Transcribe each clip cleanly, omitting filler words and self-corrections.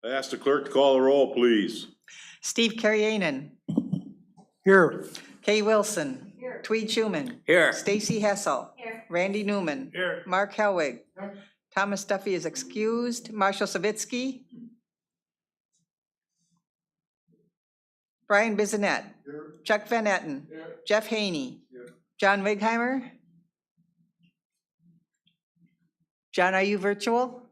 I ask the clerk to call the roll, please. Steve Carrienan. Here. Kay Wilson. Here. Tweed Schuman. Here. Stacy Hessel. Here. Randy Newman. Here. Mark Helwig. Thomas Duffy is excused. Marshall Savitsky. Brian Bizinet. Chuck Van Etten. Jeff Haney. John Wigheimer. John, are you virtual?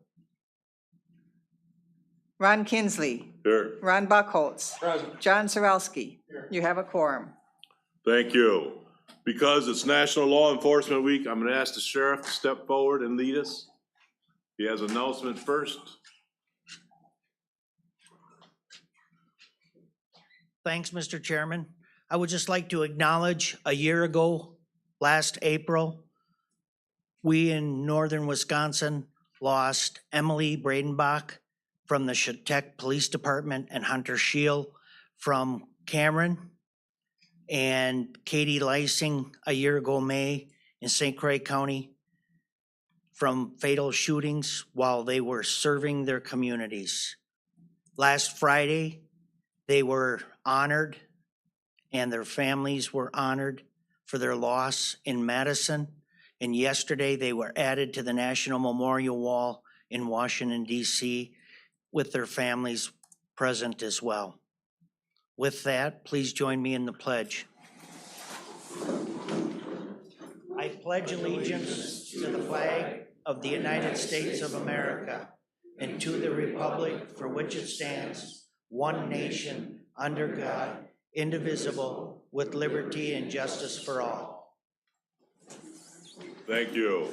Ron Kinsley. Here. Ron Buckholz. Present. John Zarowski. You have a quorum. Thank you. Because it's National Law Enforcement Week, I'm going to ask the sheriff to step forward and lead us. He has an announcement first. Thanks, Mr. Chairman. I would just like to acknowledge a year ago, last April, we in northern Wisconsin lost Emily Bradenbach from the Chautauqua Police Department and Hunter Shield from Cameron, and Katie Lysing a year ago, May, in St. Croix County from fatal shootings while they were serving their communities. Last Friday, they were honored and their families were honored for their loss in Madison. And yesterday they were added to the National Memorial Wall in Washington, D.C. with their families present as well. With that, please join me in the pledge. I pledge allegiance to the flag of the United States of America and to the republic for which it stands, one nation, under God, indivisible, with liberty and justice for all. Thank you.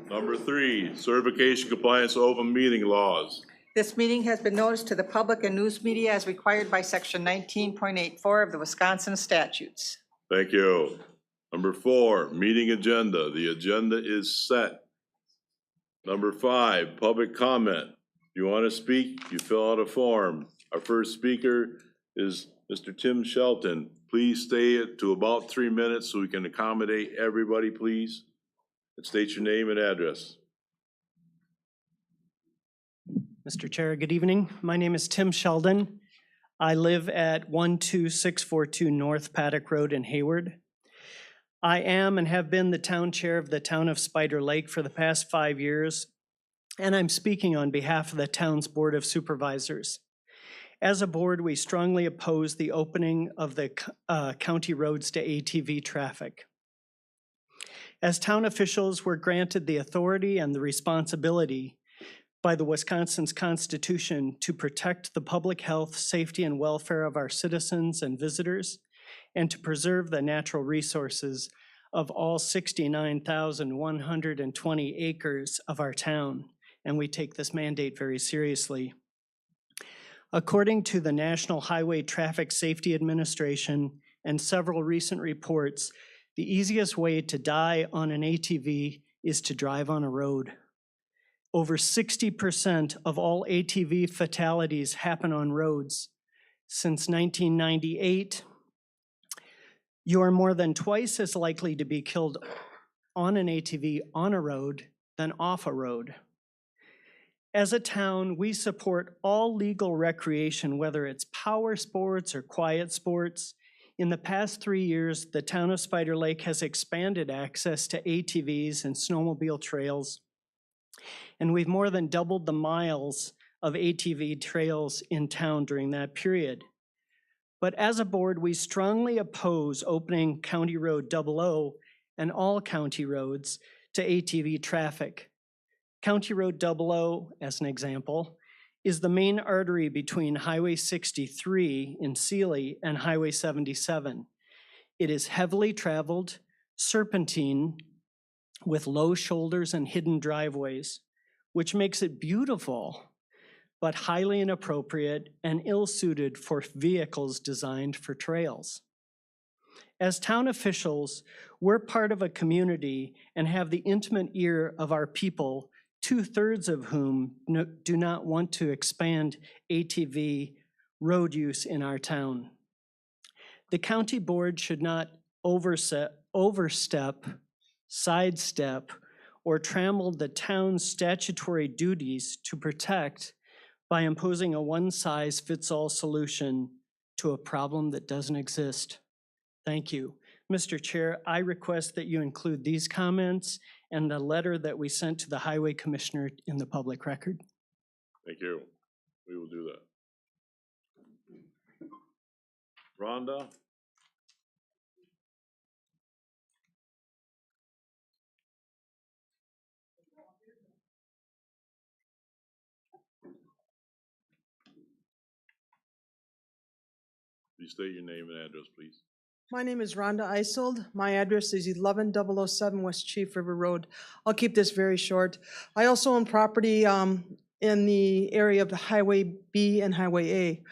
Number 3, certification compliance with open meeting laws. This meeting has been noticed to the public and news media as required by Section 19.84 of the Wisconsin statutes. Thank you. Number 4, meeting agenda. The agenda is set. Number 5, public comment. If you want to speak, you fill out a form. Our first speaker is Mr. Tim Shelton. Please stay to about 3 minutes so we can accommodate everybody, please. And state your name and address. Mr. Chair, good evening. My name is Tim Sheldon. I live at 12642 North Paddock Road in Hayward. I am and have been the town chair of the town of Spider Lake for the past 5 years, and I'm speaking on behalf of the town's Board of Supervisors. As a board, we strongly oppose the opening of the county roads to ATV traffic. As town officials, we're granted the authority and the responsibility by the Wisconsin's Constitution to protect the public health, safety, and welfare of our citizens and visitors, and to preserve the natural resources of all 69,120 acres of our town, and we take this mandate very seriously. According to the National Highway Traffic Safety Administration and several recent reports, the easiest way to die on an ATV is to drive on a road. Over 60% of all ATV fatalities happen on roads. Since 1998, you are more than twice as likely to be killed on an ATV on a road than off a road. As a town, we support all legal recreation, whether it's power sports or quiet sports. In the past 3 years, the town of Spider Lake has expanded access to ATVs and snowmobile trails, and we've more than doubled the miles of ATV trails in town during that period. But as a board, we strongly oppose opening County Road 00 and all county roads to ATV traffic. County Road 00, as an example, is the main artery between Highway 63 in Sealy and Highway 77. It is heavily traveled, serpentine, with low shoulders and hidden driveways, which makes it beautiful, but highly inappropriate and ill-suited for vehicles designed for trails. As town officials, we're part of a community and have the intimate ear of our people, 2/3 of whom do not want to expand ATV road use in our town. The county board should not overstep, sidestep, or trammel the town's statutory duties to protect by imposing a one-size-fits-all solution to a problem that doesn't exist. Thank you. Mr. Chair, I request that you include these comments and the letter that we sent to the Highway Commissioner in the public record. Thank you. We will do that. Rhonda? Please state your name and address, please. My name is Rhonda Isold. My address is 11007 West Chief River Road. I'll keep this very short. I also own property in the area of the Highway B and Highway A.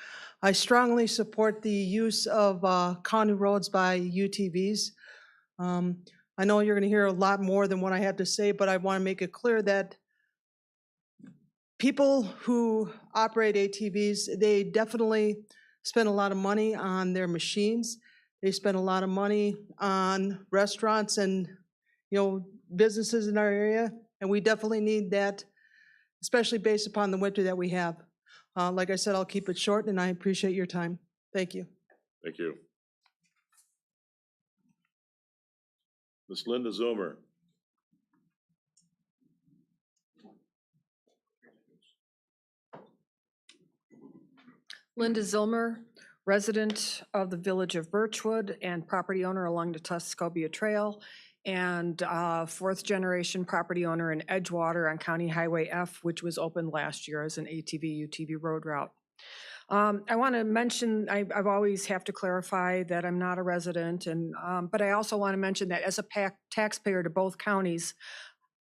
I strongly support the use of county roads by UTVs. I know you're going to hear a lot more than what I have to say, but I want to make it clear that people who operate ATVs, they definitely spend a lot of money on their machines. They spend a lot of money on restaurants and, businesses in our area, and we definitely need that, especially based upon the winter that we have. Like I said, I'll keep it short, and I appreciate your time. Thank you. Thank you. Ms. Linda Zomer. Linda Zilmer, resident of the village of Birchwood and property owner along the Tuscobia Trail, and fourth generation property owner in Edgewater on County Highway F, which was opened last year as an ATV/UTV road route. I want to mention, I've always have to clarify that I'm not a resident, but I also want to mention that as a taxpayer to both counties,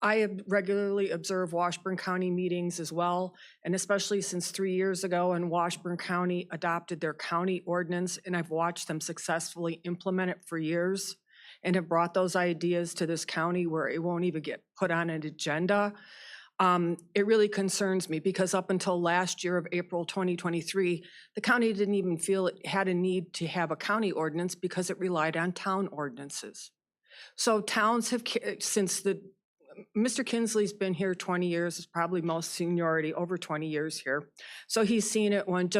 I have regularly observed Washburn County meetings as well, and especially since 3 years ago when Washburn County adopted their county ordinance, and I've watched them successfully implement it for years and have brought those ideas to this county where it won't even get put on an agenda. It really concerns me because up until last year of April 2023, the county didn't even feel it had a need to have a county ordinance because it relied on town ordinances. So towns have, since Mr. Kinsley's been here 20 years, is probably most seniority, over 20 years here. So he's seen it when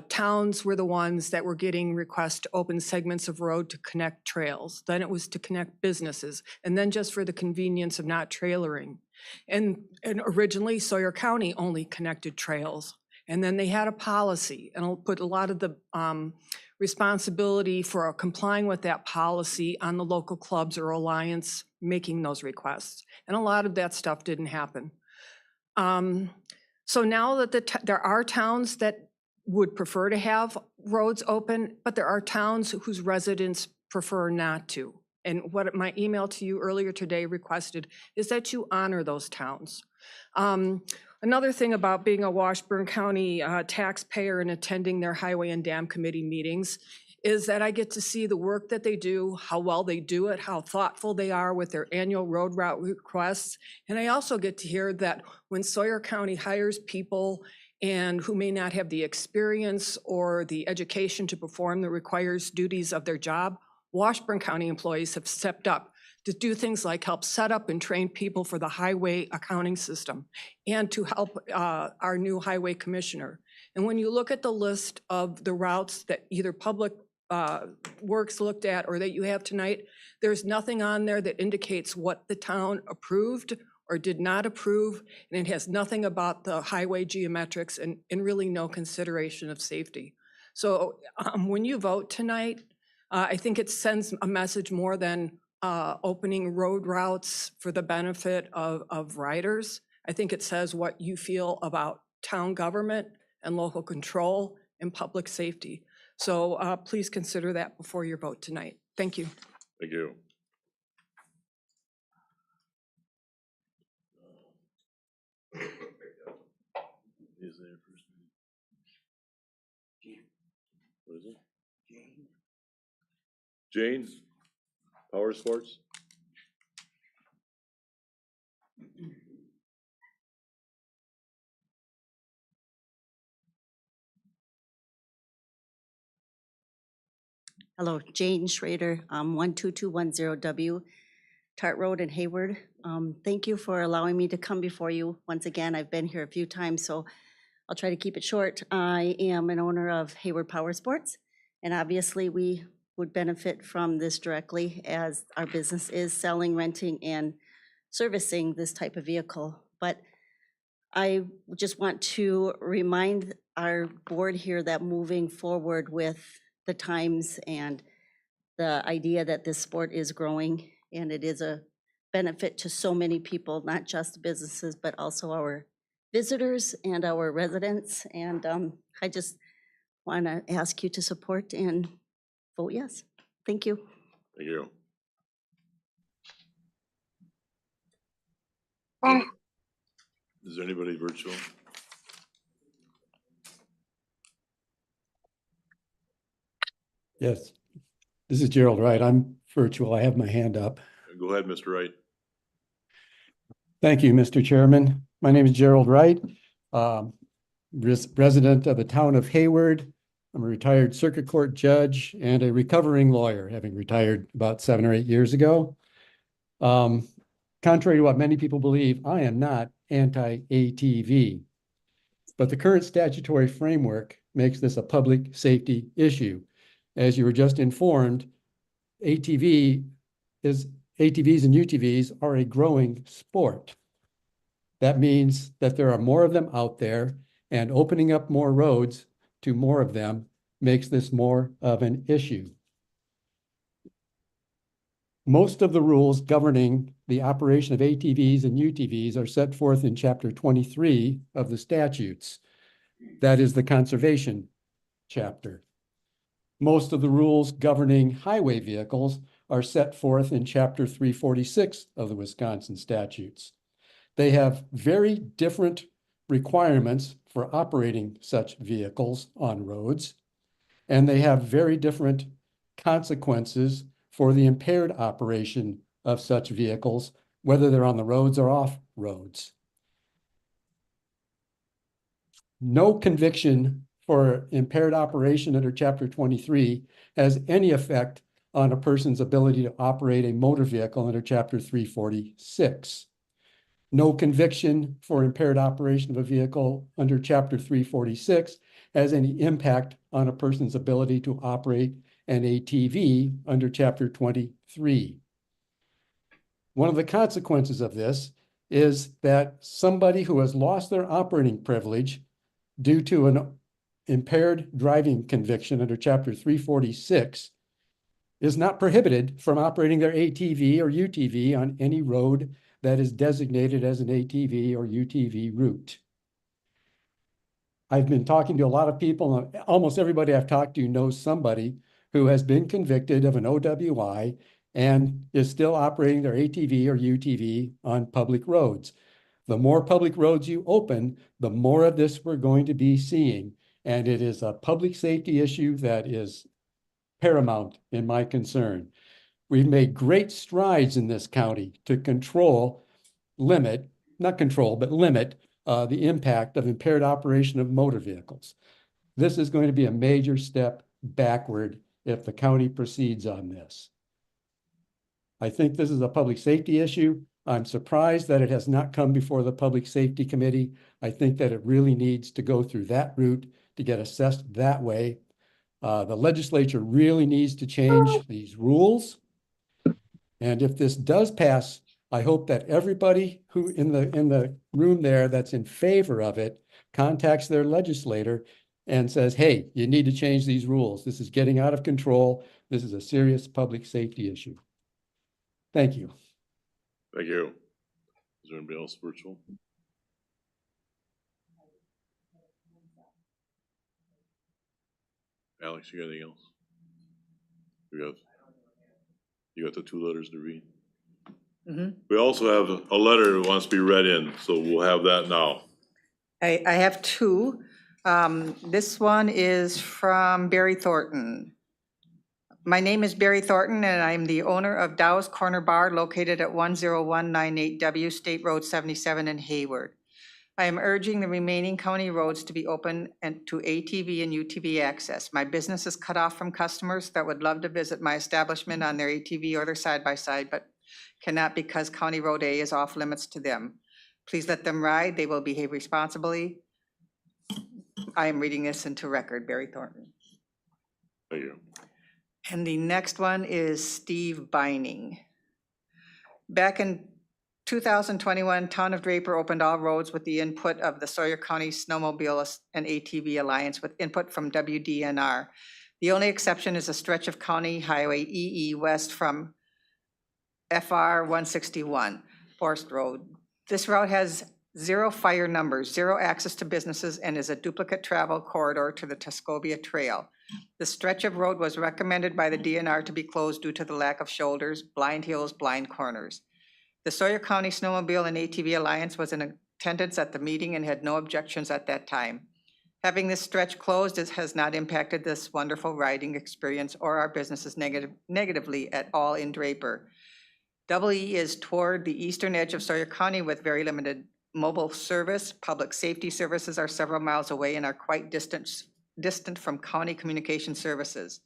towns were the ones that were getting requests to open segments of road to connect trails. Then it was to connect businesses, and then just for the convenience of not trailering. And originally Sawyer County only connected trails. And then they had a policy, and I'll put a lot of the responsibility for complying with that policy on the local clubs or alliance making those requests. And a lot of that stuff didn't happen. So now that there are towns that would prefer to have roads open, but there are towns whose residents prefer not to. And what my email to you earlier today requested is that you honor those towns. Another thing about being a Washburn County taxpayer and attending their Highway and Dam Committee meetings is that I get to see the work that they do, how well they do it, how thoughtful they are with their annual road route requests. And I also get to hear that when Sawyer County hires people and who may not have the experience or the education to perform the required duties of their job, Washburn County employees have stepped up to do things like help set up and train people for the highway accounting system and to help our new highway commissioner. And when you look at the list of the routes that either Public Works looked at or that you have tonight, there's nothing on there that indicates what the town approved or did not approve, and it has nothing about the highway geometrics and really no consideration of safety. So when you vote tonight, I think it sends a message more than opening road routes for the benefit of riders. I think it says what you feel about town government and local control and public safety. So please consider that before your vote tonight. Thank you. Thank you. Is there first name? What is it? Jane? Power Sports? Hello, Jane Schrader, 12210W, Tart Road in Hayward. Thank you for allowing me to come before you. Once again, I've been here a few times, so I'll try to keep it short. I am an owner of Hayward Power Sports, and obviously we would benefit from this directly as our business is selling, renting, and servicing this type of vehicle. But I just want to remind our board here that moving forward with the times and the idea that this sport is growing and it is a benefit to so many people, not just businesses, but also our visitors and our residents. And I just want to ask you to support and vote yes. Thank you. Thank you. Is there anybody virtual? Yes. This is Gerald Wright. I'm virtual. I have my hand up. Go ahead, Mr. Wright. Thank you, Mr. Chairman. My name is Gerald Wright, resident of the town of Hayward. I'm a retired circuit court judge and a recovering lawyer, having retired about 7 or 8 years ago. Contrary to what many people believe, I am not anti-ATV, but the current statutory framework makes this a public safety issue. As you were just informed, ATVs and UTVs are a growing sport. That means that there are more of them out there, and opening up more roads to more of them makes this more of an issue. Most of the rules governing the operation of ATVs and UTVs are set forth in Chapter 23 of the statutes. That is the conservation chapter. Most of the rules governing highway vehicles are set forth in Chapter 346 of the Wisconsin statutes. They have very different requirements for operating such vehicles on roads, and they have very different consequences for the impaired operation of such vehicles, whether they're on the roads or off roads. No conviction for impaired operation under Chapter 23 has any effect on a person's ability to operate a motor vehicle under Chapter 346. No conviction for impaired operation of a vehicle under Chapter 346 has any impact on a person's ability to operate an ATV under Chapter 23. One of the consequences of this is that somebody who has lost their operating privilege due to an impaired driving conviction under Chapter 346 is not prohibited from operating their ATV or UTV on any road that is designated as an ATV or UTV route. I've been talking to a lot of people, and almost everybody I've talked to knows somebody who has been convicted of an OWI and is still operating their ATV or UTV on public roads. The more public roads you open, the more of this we're going to be seeing. And it is a public safety issue that is paramount in my concern. We've made great strides in this county to limit the impact of impaired operation of motor vehicles. This is going to be a major step backward if the county proceeds on this. I think this is a public safety issue. I'm surprised that it has not come before the Public Safety Committee. I think that it really needs to go through that route to get assessed that way. The legislature really needs to change these rules. And if this does pass, I hope that everybody who in the room there that's in favor of it contacts their legislator and says, hey, you need to change these rules. This is getting out of control. This is a serious public safety issue. Thank you. Thank you. Is there anybody else virtual? Alex, you got anything else? You got the 2 letters to read? We also have a letter that wants to be read in, so we'll have that now. I have 2. This one is from Barry Thornton. My name is Barry Thornton, and I'm the owner of Dow's Corner Bar located at 10198W State Road 77 in Hayward. I am urging the remaining county roads to be open and to ATV and UTV access. My business is cut off from customers that would love to visit my establishment on their ATV or their side-by-side, but cannot because County Road A is off limits to them. Please let them ride. They will behave responsibly. I am reading this into record, Barry Thornton. Thank you. And the next one is Steve Beining. Back in 2021, Town of Draper opened all roads with the input of the Sawyer County Snowmobile and ATV Alliance with input from WDNR. The only exception is a stretch of County Highway EE west from FR 161, Forest Road. This route has 0 fire numbers, 0 access to businesses, and is a duplicate travel corridor to the Tuscobia Trail. The stretch of road was recommended by the DNR to be closed due to the lack of shoulders, blind hills, blind corners. The Sawyer County Snowmobile and ATV Alliance was in attendance at the meeting and had no objections at that time. Having this stretch closed has not impacted this wonderful riding experience or our businesses negatively at all in Draper. EE is toward the eastern edge of Sawyer County with very limited mobile service. Public safety services are several miles away and are quite distant from county communication services.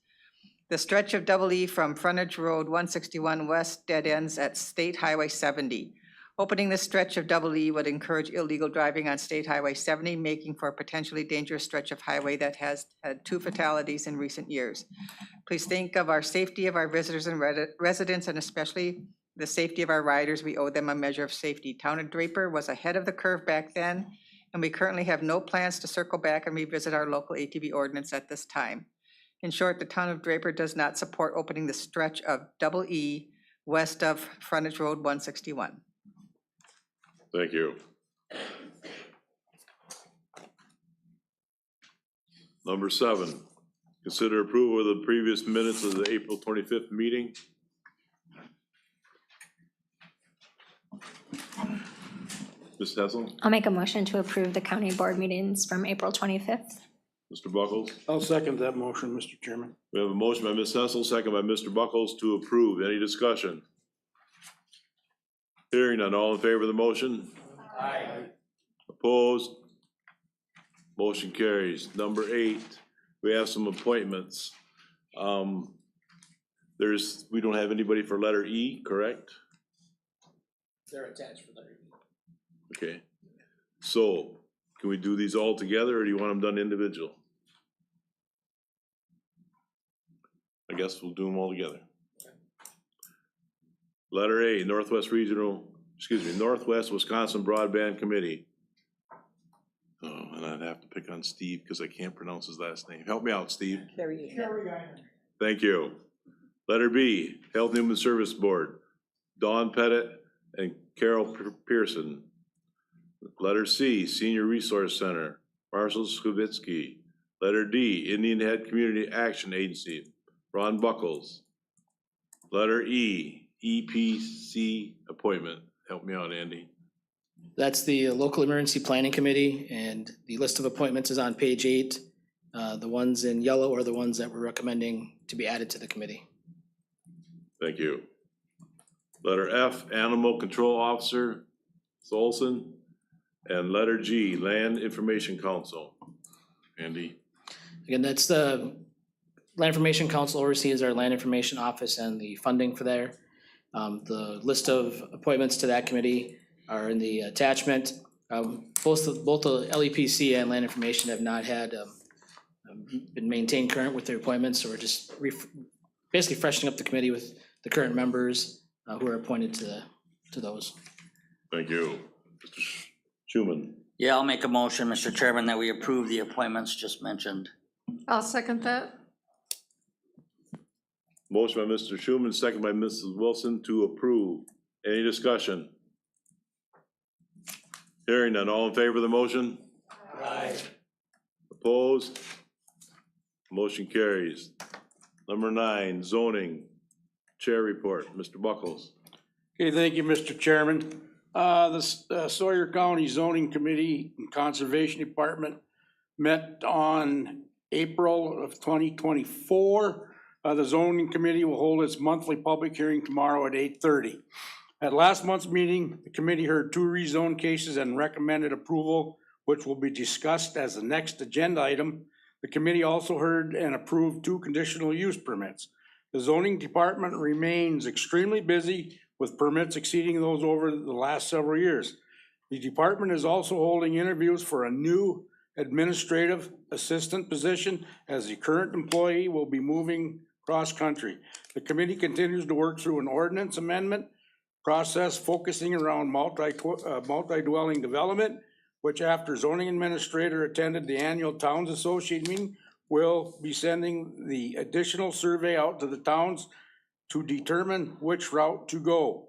The stretch of EE from Frontage Road 161 west dead ends at State Highway 70. Opening this stretch of EE would encourage illegal driving on State Highway 70, making for a potentially dangerous stretch of highway that has had 2 fatalities in recent years. Please think of our safety of our visitors and residents, and especially the safety of our riders. We owe them a measure of safety. Town of Draper was ahead of the curve back then, and we currently have no plans to circle back and revisit our local ATV ordinance at this time. In short, the Town of Draper does not support opening the stretch of EE west of Frontage Road 161. Thank you. Number 7, consider approval of the previous minutes of the April 25th meeting. Ms. Hessel, I'll make a motion to approve the county board meetings from April 25th. Mr. Buckles. I'll second that motion, Mr. Chairman. We have a motion by Ms. Hessel, second by Mr. Buckles to approve. Any discussion? Hearing none, all in favor of the motion? Aye. Opposed? Motion carries. Number 8, we have some appointments. We don't have anybody for letter E, correct? They're attached for letter E. Okay. So, can we do these all together, or do you want them done individual? I guess we'll do them all together. Letter A, Northwest Wisconsin Broadband Committee. Oh, and I'd have to pick on Steve because I can't pronounce his last name. Help me out, Steve. Thank you. Letter B, Health and Human Service Board, Dawn Pettit and Carol Pearson. Letter C, Senior Resource Center, Marshall Skowitsky. Letter D, Indian Head Community Action Agency, Ron Buckles. Letter E, EPC appointment. Help me out, Andy. That's the Local Emergency Planning Committee, and the list of appointments is on page 8. The ones in yellow are the ones that we're recommending to be added to the committee. Thank you. Letter F, Animal Control Officer, Solson. And letter G, Land Information Council. Andy. Again, that's the Land Information Council oversees our land information office and the funding for there. The list of appointments to that committee are in the attachment. Both the LEPC and Land Information have not had been maintained current with their appointments, so we're just basically freshening up the committee with the current members who are appointed to those. Thank you. Mr. Schuman. Yeah, I'll make a motion, Mr. Chairman, that we approve the appointments just mentioned. I'll second that. Motion by Mr. Schuman, second by Mrs. Wilson to approve. Any discussion? Hearing none, all in favor of the motion? Aye. Opposed? Motion carries. Number 9, zoning. Chair report, Mr. Buckles. Okay, thank you, Mr. Chairman. The Sawyer County Zoning Committee and Conservation Department met on April of 2024. The zoning committee will hold its monthly public hearing tomorrow at 8:30. At last month's meeting, the committee heard 2 rezone cases and recommended approval, which will be discussed as the next agenda item. The committee also heard and approved 2 conditional use permits. The zoning department remains extremely busy with permits exceeding those over the last several years. The department is also holding interviews for a new administrative assistant position as the current employee will be moving cross-country. The committee continues to work through an ordinance amendment process focusing around multi-dwelling development, which after zoning administrator attended the annual Towns Association meeting, will be sending the additional survey out to the towns to determine which route to go.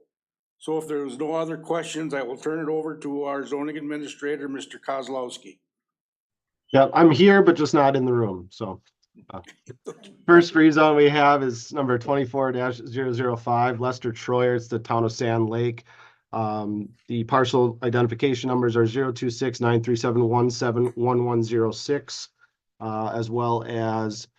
So if there's no other questions, I will turn it over to our zoning administrator, Mr. Kozlowski. Yeah, I'm here, but just not in the room, so. First rezone we have is number 24-005, Lester Troyer, it's the town of Sand Lake. The parcel identification numbers are 026-937-171106, as well as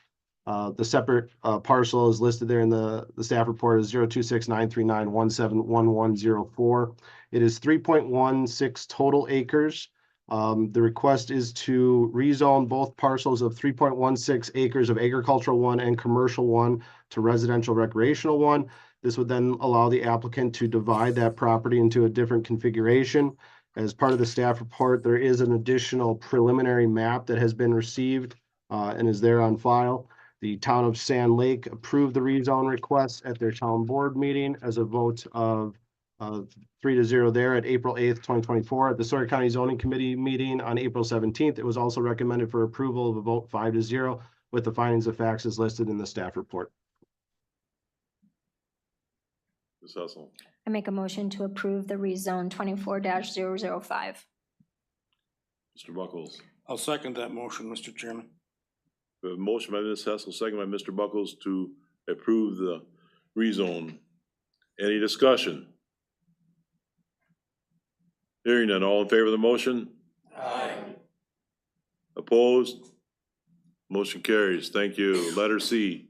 the separate parcel is listed there in the staff report is 026-939-171104. It is 3.16 total acres. The request is to rezone both parcels of 3.16 acres of agricultural 1 and commercial 1 to residential recreational 1. This would then allow the applicant to divide that property into a different configuration. As part of the staff report, there is an additional preliminary map that has been received and is there on file. The town of Sand Lake approved the rezone request at their town board meeting as a vote of 3-0 there at April 8th, 2024. At the Sawyer County Zoning Committee meeting on April 17th, it was also recommended for approval of a vote 5-0 with the findings of facts as listed in the staff report. Ms. Hessel. I make a motion to approve the rezone 24-005. Mr. Buckles. I'll second that motion, Mr. Chairman. We have a motion by Ms. Hessel, second by Mr. Buckles to approve the rezone. Any discussion? Hearing none, all in favor of the motion? Aye. Opposed? Motion carries. Thank you. Letter C.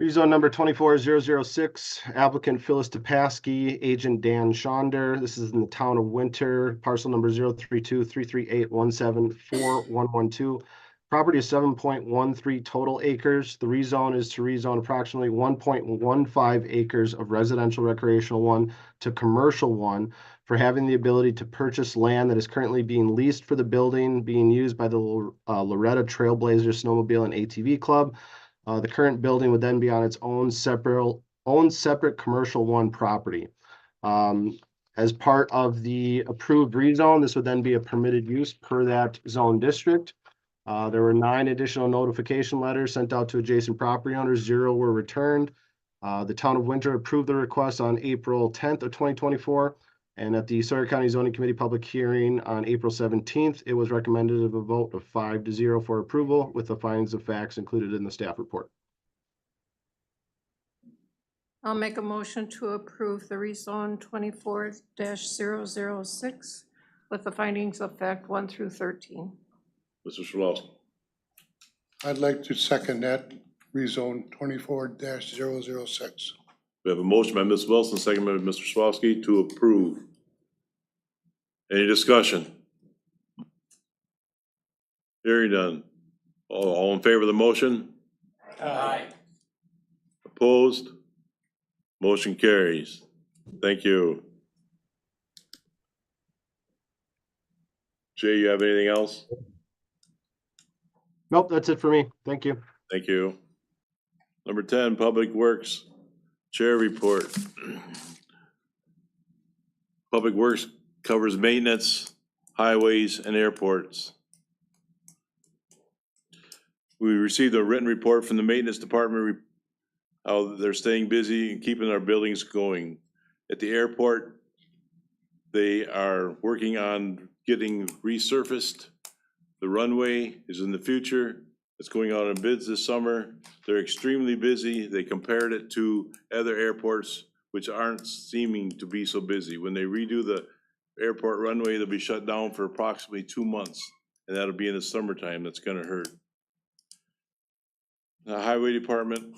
Rezone number 24006, applicant Phyllis Topaski, agent Dan Schonder. This is in the town of Winter, parcel number 032-338-174-112. Property is 7.13 total acres. The rezone is to rezone approximately 1.15 acres of residential recreational 1 to commercial 1 for having the ability to purchase land that is currently being leased for the building being used by the Loretta Trailblazer Snowmobile and ATV Club. The current building would then be on its own separate commercial 1 property. As part of the approved rezone, this would then be a permitted use per that zone district. There were 9 additional notification letters sent out to adjacent property owners. 0 were returned. The town of Winter approved the request on April 10th of 2024. And at the Sawyer County Zoning Committee public hearing on April 17th, it was recommended of a vote of 5-0 for approval with the findings of facts included in the staff report. I'll make a motion to approve the rezone 24-006 with the findings of fact 1 through 13. Mr. Schlosser. I'd like to second that rezone 24-006. We have a motion by Ms. Wilson, second by Mr. Schlosser to approve. Any discussion? Hearing none. All in favor of the motion? Aye. Opposed? Motion carries. Thank you. Jay, you have anything else? Nope, that's it for me. Thank you. Thank you. Number 10, Public Works Chair Report. Public Works covers maintenance, highways, and airports. We received a written report from the maintenance department how they're staying busy and keeping our buildings going. At the airport, they are working on getting resurfaced. The runway is in the future. It's going out on bids this summer. They're extremely busy. They compared it to other airports, which aren't seeming to be so busy. When they redo the airport runway, they'll be shut down for approximately 2 months, and that'll be in the summertime. That's gonna hurt. The highway department,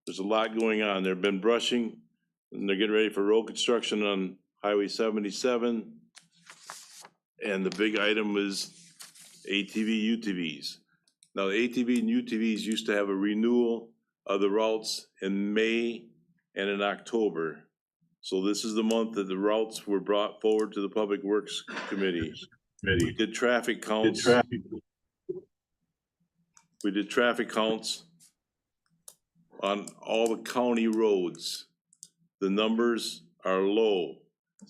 there's a lot going on. They've been brushing, and they're getting ready for road construction on Highway 77. And the big item is ATV, UTVs. Now, the ATV and UTVs used to have a renewal of the routes in May and in October. So this is the month that the routes were brought forward to the Public Works Committee. We did traffic counts. We did traffic counts on all the county roads. The numbers are low.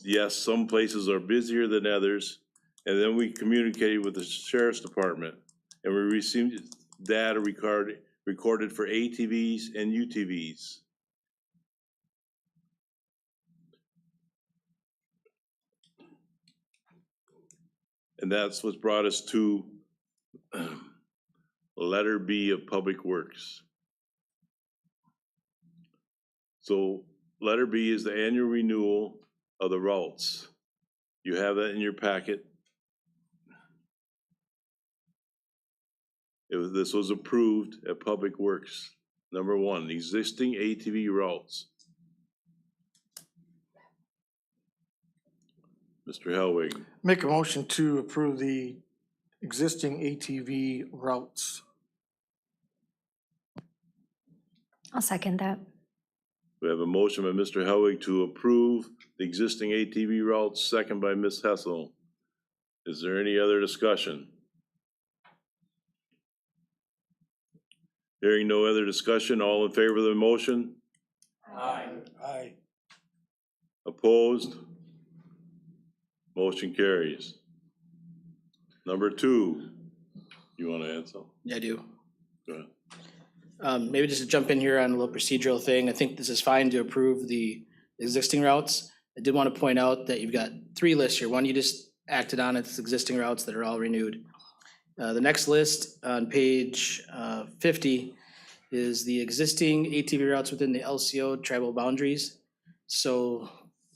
Yes, some places are busier than others. And then we communicated with the sheriff's department and we received data recorded for ATVs and UTVs. And that's what brought us to letter B of Public Works. So letter B is the annual renewal of the routes. You have that in your packet. This was approved at Public Works. Number one, existing ATV routes. Mr. Helwig, Make a motion to approve the existing ATV routes. I'll second that. we have a motion by Mr. Helwig to approve the existing ATV routes, second by Ms. Hessel. Is there any other discussion? Hearing no other discussion, all in favor of the motion? Aye. Aye. Opposed? Motion carries. Number two, you want to add something? Yeah, I do. Go ahead. Maybe just to jump in here on a little procedural thing, I think this is fine to approve the existing routes. I did want to point out that you've got three lists here. One you just acted on, it's existing routes that are all renewed. The next list on page 50 is the existing ATV routes within the LCO tribal boundaries. So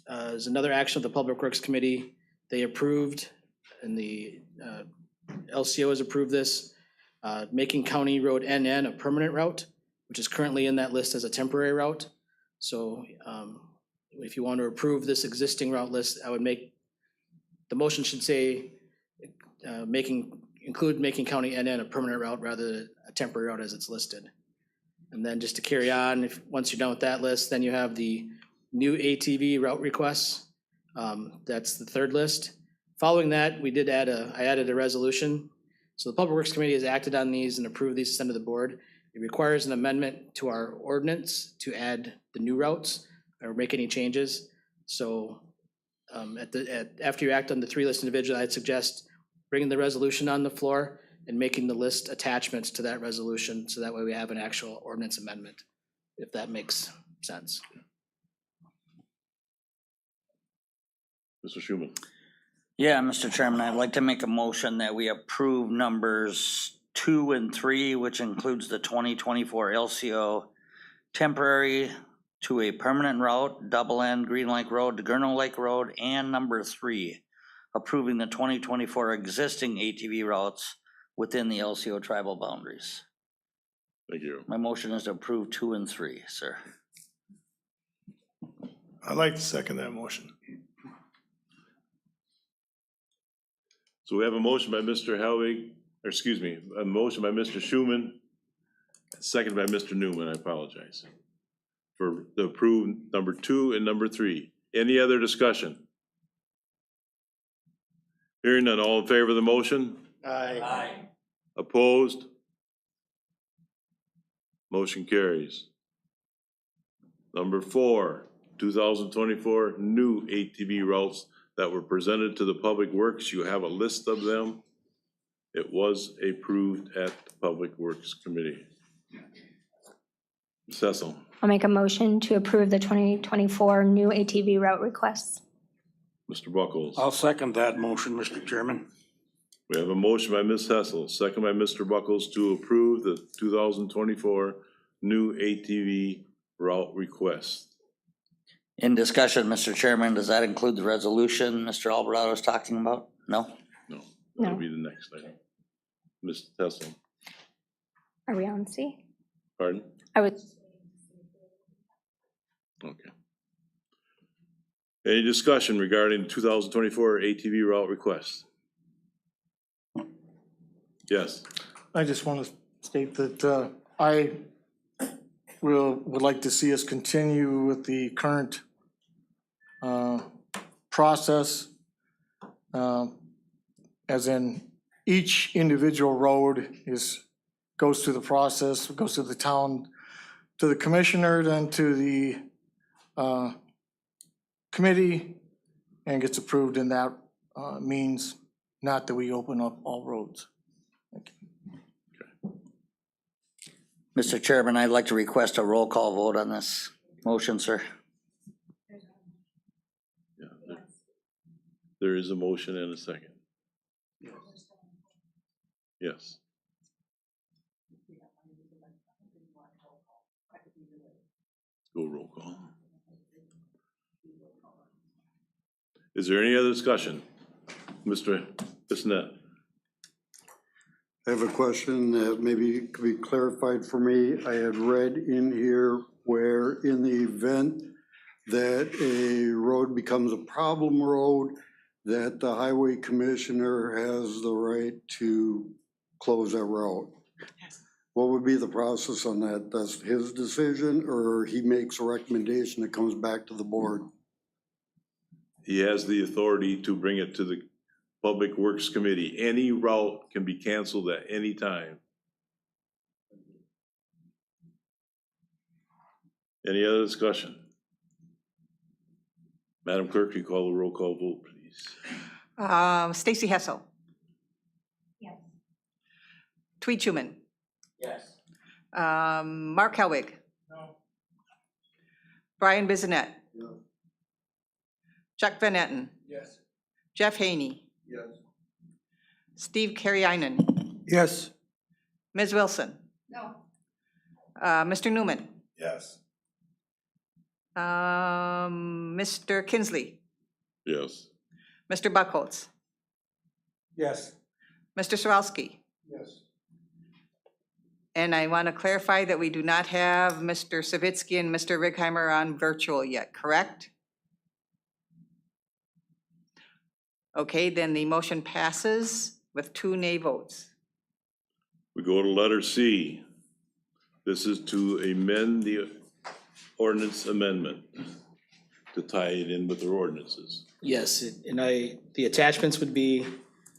as another action of the Public Works Committee, they approved, and the LCO has approved this, making County Road NN a permanent route, which is currently in that list as a temporary route. So if you want to approve this existing route list, I would make, the motion should say, include making County NN a permanent route rather than a temporary route as it's listed. And then just to carry on, once you're done with that list, then you have the new ATV route requests. That's the third list. Following that, I added a resolution. So the Public Works Committee has acted on these and approved these to send to the board. It requires an amendment to our ordinance to add the new routes or make any changes. So after you act on the three lists individually, I'd suggest bringing the resolution on the floor and making the list attachments to that resolution, so that way we have an actual ordinance amendment, if that makes sense. Mr. Schuman. Yeah, Mr. Chairman, I'd like to make a motion that we approve numbers 2 and 3, which includes the 2024 LCO temporary to a permanent route, double end Green Lake Road to Gurnall Lake Road, and number 3, approving the 2024 existing ATV routes within the LCO tribal boundaries. Thank you. My motion is to approve 2 and 3, sir. I'd like to second that motion. So we have a motion by Mr. Helwig, or excuse me, a motion by Mr. Schuman, second by Mr. Newman, I apologize, for the approved number 2 and number 3. Any other discussion? Hearing none, all in favor of the motion? Aye. Opposed? Motion carries. Number 4, 2024 new ATV routes that were presented to the Public Works. You have a list of them. It was approved at the Public Works Committee. Cecil. I'll make a motion to approve the 2024 new ATV route requests. Mr. Buckles. I'll second that motion, Mr. Chairman. We have a motion by Ms. Hessel, second by Mr. Buckles to approve the 2024 new ATV route request. In discussion, Mr. Chairman, does that include the resolution Mr. Alvarado was talking about? No? No, that'll be the next item. Ms. Hessel, Are we on C? pardon? I would. Okay. Any discussion regarding 2024 ATV route request? Yes. I just want to state that I would like to see us continue with the current process. as in each individual road goes through the process, goes to the town, to the commissioner, then to the committee, and gets approved in that means, not that we open up all roads. Mr. Chairman, I'd like to request a roll call vote on this motion, sir. Yeah, there is a motion and a second. Yes. Go roll call. Is there any other discussion? Mr. Bissonnette? I have a question that maybe could be clarified for me. I had read in here where in the event that a road becomes a problem road, that the highway commissioner has the right to close that road. What would be the process on that? That's his decision, or he makes a recommendation that comes back to the board? He has the authority to bring it to the Public Works Committee. Any route can be canceled at any time. Any other discussion? Madam Clerk, you call the roll call vote, please. Stacy Hessel. Yes. Tweet Schuman. Yes. Mark Helwig. No. Brian Bissonnette. No. Chuck Van Etten. Yes. Jeff Haney. Yes. Steve Carrieinen. Yes. Ms. Wilson. No. Mr. Newman. Yes. Mr. Kinsley. Yes. Mr. Buckholz. Yes. Mr. Sarowski. Yes. And I want to clarify that we do not have Mr. Savitsky and Mr. Righeimer on virtual yet, correct? Okay, then the motion passes with 2 nay votes. We go to letter C. This is to amend the ordinance amendment to tie it in with their ordinances. Yes, and the attachments would be,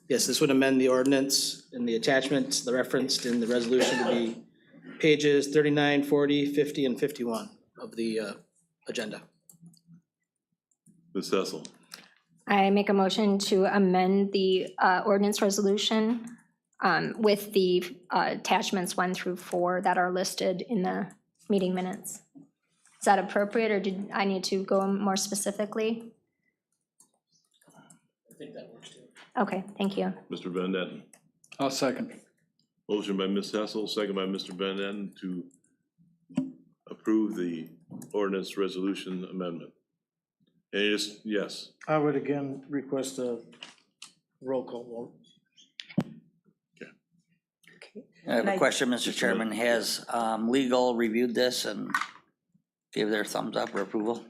yes, this would amend the ordinance, and the attachments, the referenced in the resolution would be pages 39, 40, 50, and 51 of the agenda. Ms. Hessel? I make a motion to amend the ordinance resolution with the attachments 1 through 4 that are listed in the meeting minutes. Is that appropriate, or did I need to go more specifically? I think that works too. Okay, thank you. Mr. Van Etten? I'll second. Motion by Ms. Hessel, second by Mr. Van Etten to approve the ordinance resolution amendment. Any, yes? I would again request a roll call vote. I have a question, Mr. Chairman. Has legal reviewed this and gave their thumbs up or approval?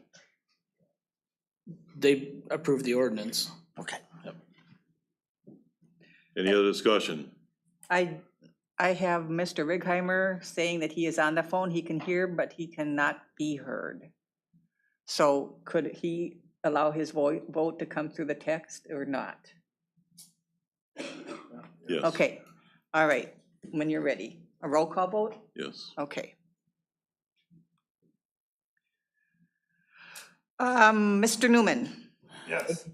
They approved the ordinance. Okay. Yep. Any other discussion? I have Mr. Righeimer saying that he is on the phone, he can hear, but he cannot be heard. So could he allow his vote to come through the text or not? Yes. Okay, all right, when you're ready. A roll call vote? Yes. Okay. Mr. Newman? Yes.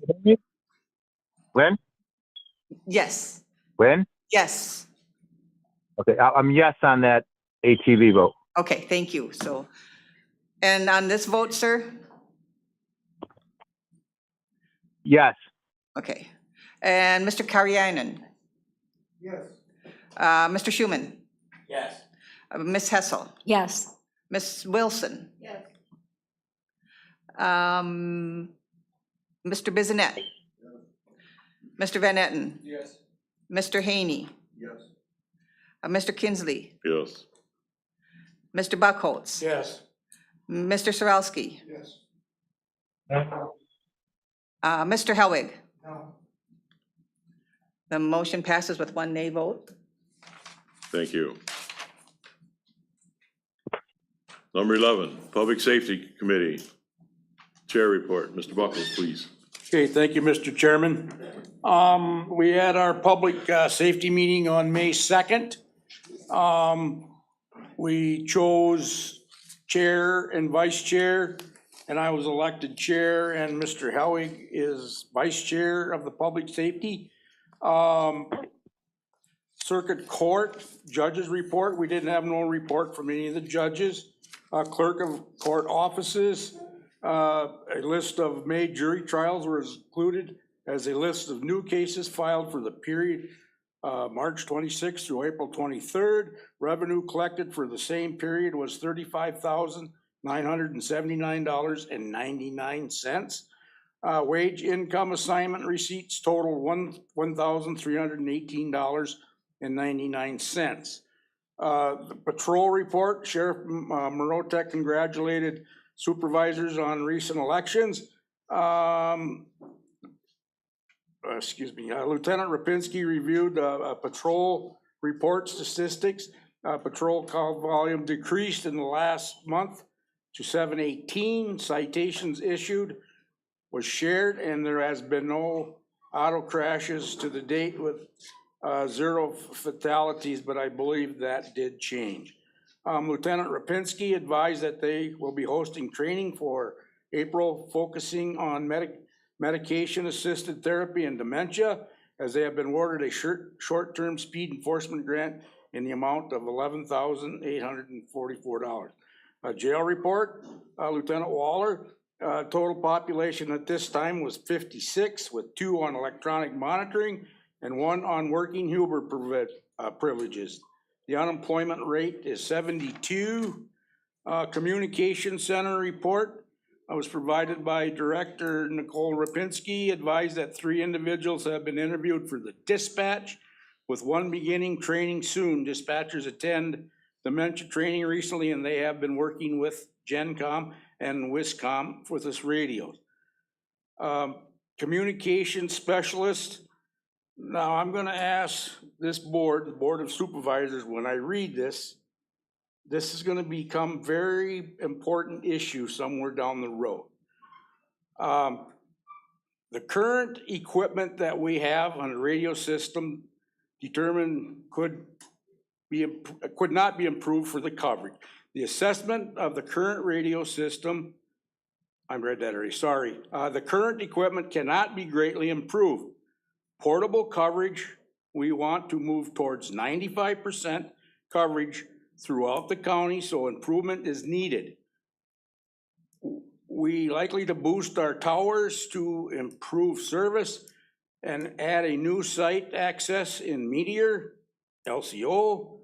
When? Yes. When? Yes. Okay, I'm yes on that ATV vote. Okay, thank you. So, and on this vote, sir? Yes. Okay. And Mr. Karjainen? Yes. Mr. Schuman? Yes. Ms. Hessel? Yes. Ms. Wilson? Yes. Mr. Bissonnette? Mr. Van Etten? Yes. Mr. Haney? Yes. Mr. Kinsley? Yes. Mr. Buckholz? Yes. Mr. Sarowski? Yes. Mr. Helwig? No. The motion passes with 1 nay vote. Thank you. Number 11, Public Safety Committee. Chair report. Mr. Buckles, please. Okay, thank you, Mr. Chairman. We had our public safety meeting on May 2nd. We chose chair and vice chair, and I was elected chair, and Mr. Helwig is vice chair of the public safety. Circuit Court, judges report, we didn't have no report from any of the judges. Clerk of court offices, a list of May jury trials was included as a list of new cases filed for the period March 26th through April 23rd. Revenue collected for the same period was $35,979.99. Wage income assignment receipts total $1,318.99. The patrol report, Sheriff Marotek congratulated supervisors on recent elections. Lieutenant Rapinski reviewed patrol report statistics. Patrol call volume decreased in the last month to 718. Citations issued was shared, and there has been no auto crashes to the date with 0 fatalities, but I believe that did change. Lieutenant Rapinski advised that they will be hosting training for April, focusing on medication-assisted therapy and dementia, as they have been awarded a short-term speed enforcement grant in the amount of $11,844. Jail report, Lieutenant Waller, total population at this time was 56, with 2 on electronic monitoring and 1 on working Huber privileges. The unemployment rate is 72. Communication center report was provided by Director Nicole Rapinski, advised that 3 individuals have been interviewed for the dispatch, with 1 beginning training soon. Dispatchers attend dementia training recently, and they have been working with GenCom and Wiscom with this radio. Communication specialist. Now I'm gonna ask this board, the Board of Supervisors, when I read this is gonna become very important issue somewhere down the road. The current equipment that we have on the radio system determined could not be improved for the coverage. The assessment of the current radio system, I read that already, sorry. The current equipment cannot be greatly improved. Portable coverage, we want to move towards 95% coverage throughout the county, so improvement is needed. We likely to boost our towers to improve service and add a new site access in Meteor, LCO,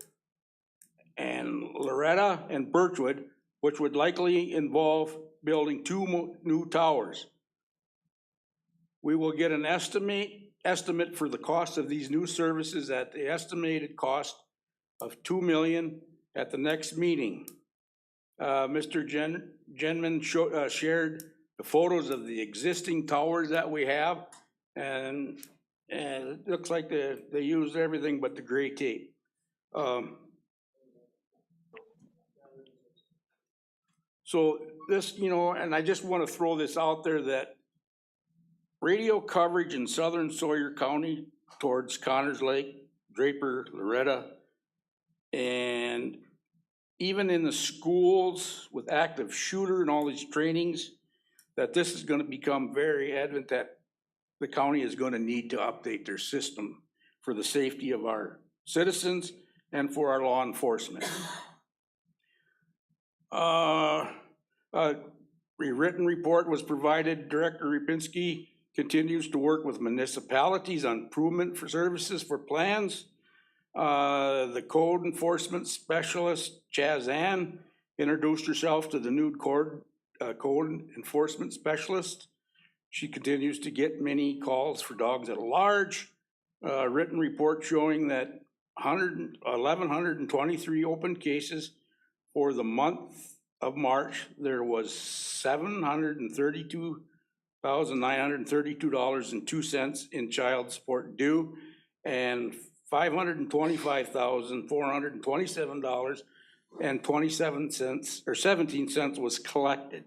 and Loretta and Birchwood, which would likely involve building 2 new towers. We will get an estimate for the cost of these new services at the estimated cost of $2 million at the next meeting. Mr. Genman shared the photos of the existing towers that we have, and it looks like they used everything but the gray tape. So this, and I just want to throw this out there that radio coverage in southern Sawyer County towards Connors Lake, Draper, Loretta, and even in the schools with active shooter and all these trainings, that this is going to become very evident that the county is going to need to update their system for the safety of our citizens and for our law enforcement. A written report was provided. Director Rapinski continues to work with municipalities on improvement for services for plans. The code enforcement specialist, Chazanne, introduced herself to the new code enforcement specialist. She continues to get many calls for dogs at large. Written report showing that 1,123 open cases for the month of March. There was $732,932.02 in child support due, and $525,427.27 or 17 cents was collected.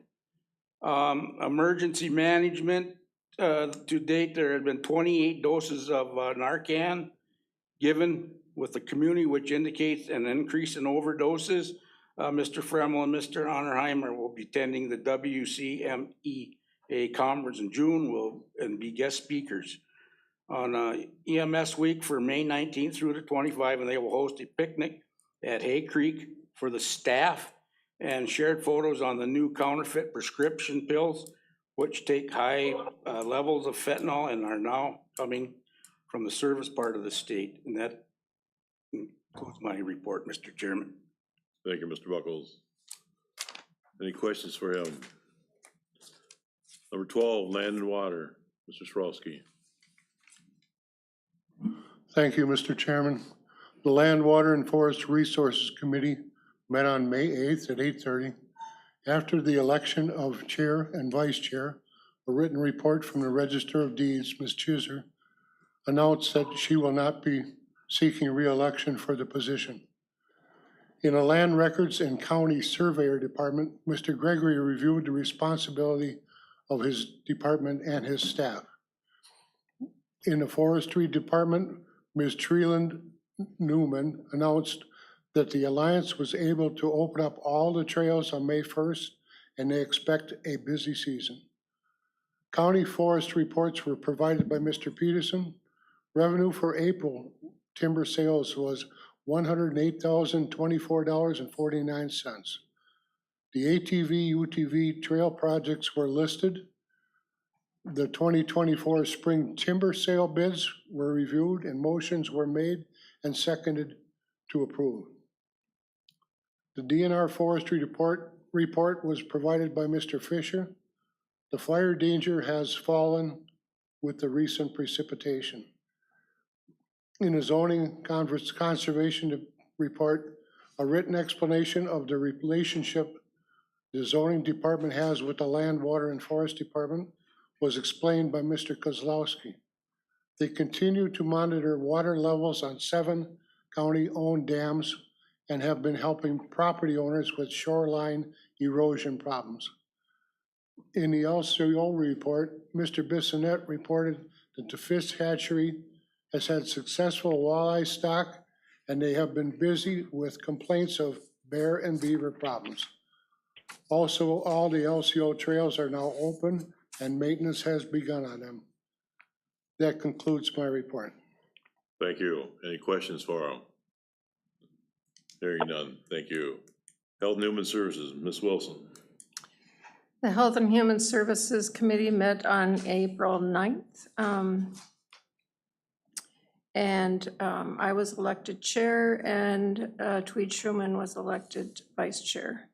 Emergency management, to date, there have been 28 doses of Narcan given with the community, which indicates an increase in overdoses. Mr. Fremmel and Mr. Honorheimer will be attending the WCMEA conference in June and be guest speakers on EMS week for May 19th through the 25th, and they will host a picnic at Hay Creek for the staff and shared photos on the new counterfeit prescription pills, which take high levels of fentanyl and are now coming from the service part of the state. And that concludes my report, Mr. Chairman. Thank you, Mr. Buckles. Any questions for him? Number 12, Land and Water, Mr. Swarovski. Thank you, Mr. Chairman. The Land, Water, and Forest Resources Committee met on May 8th at 8:30. After the election of chair and vice chair, a written report from the Register of Deeds, Ms. Chiser, announced that she will not be seeking re-election for the position. In the Land Records and County Surveyor Department, Mr. Gregory reviewed the responsibility of his department and his staff. In the Forestry Department, Ms. Treeland Newman announced that the Alliance was able to open up all the trails on May 1st, and they expect a busy season. County forest reports were provided by Mr. Peterson. Revenue for April timber sales was $108,024.49. The ATV, UTV trail projects were listed. The 2024 spring timber sale bids were reviewed and motions were made and seconded to approve. The DNR forestry report was provided by Mr. Fisher. The fire danger has fallen with the recent precipitation. In the zoning conservation report, a written explanation of the relationship the zoning department has with the Land, Water, and Forest Department was explained by Mr. Kozlowski. They continue to monitor water levels on 7 county-owned dams and have been helping property owners with shoreline erosion problems. In the LCO report, Mr. Bissonette reported that the Fish Hatchery has had successful walleye stock, and they have been busy with complaints of bear and beaver problems. Also, all the LCO trails are now open and maintenance has begun on them. That concludes my report. Thank you. Any questions for him? Hearing none, thank you. Health and Human Services, Ms. Wilson. The Health and Human Services Committee met on April 9th. I was elected chair and Tweed Schuman was elected vice chair.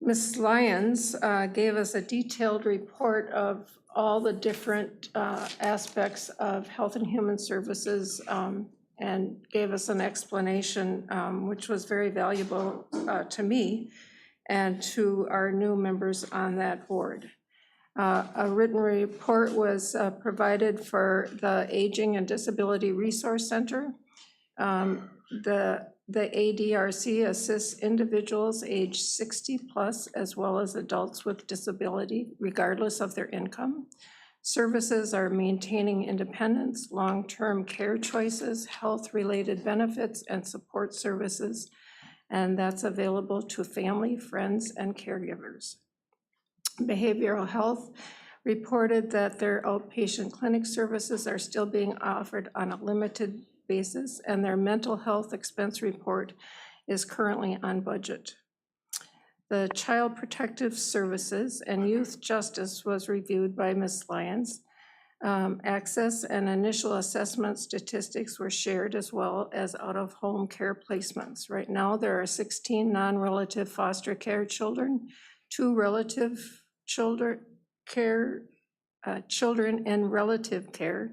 Ms. Lyons gave us a detailed report of all the different aspects of Health and Human Services and gave us an explanation which was very valuable to me and to our new members on that board. A written report was provided for the Aging and Disability Resource Center. The ADRC assists individuals age 60 plus as well as adults with disability, regardless of their income. Services are maintaining independence, long-term care choices, health-related benefits, and support services, and that's available to family, friends, and caregivers. Behavioral Health reported that their outpatient clinic services are still being offered on a limited basis, and their mental health expense report is currently on budget. The Child Protective Services and Youth Justice was reviewed by Ms. Lyons. Access and initial assessment statistics were shared as well as out-of-home care placements. Right now, there are 16 non-relative foster care children, 2 relative children in relative care,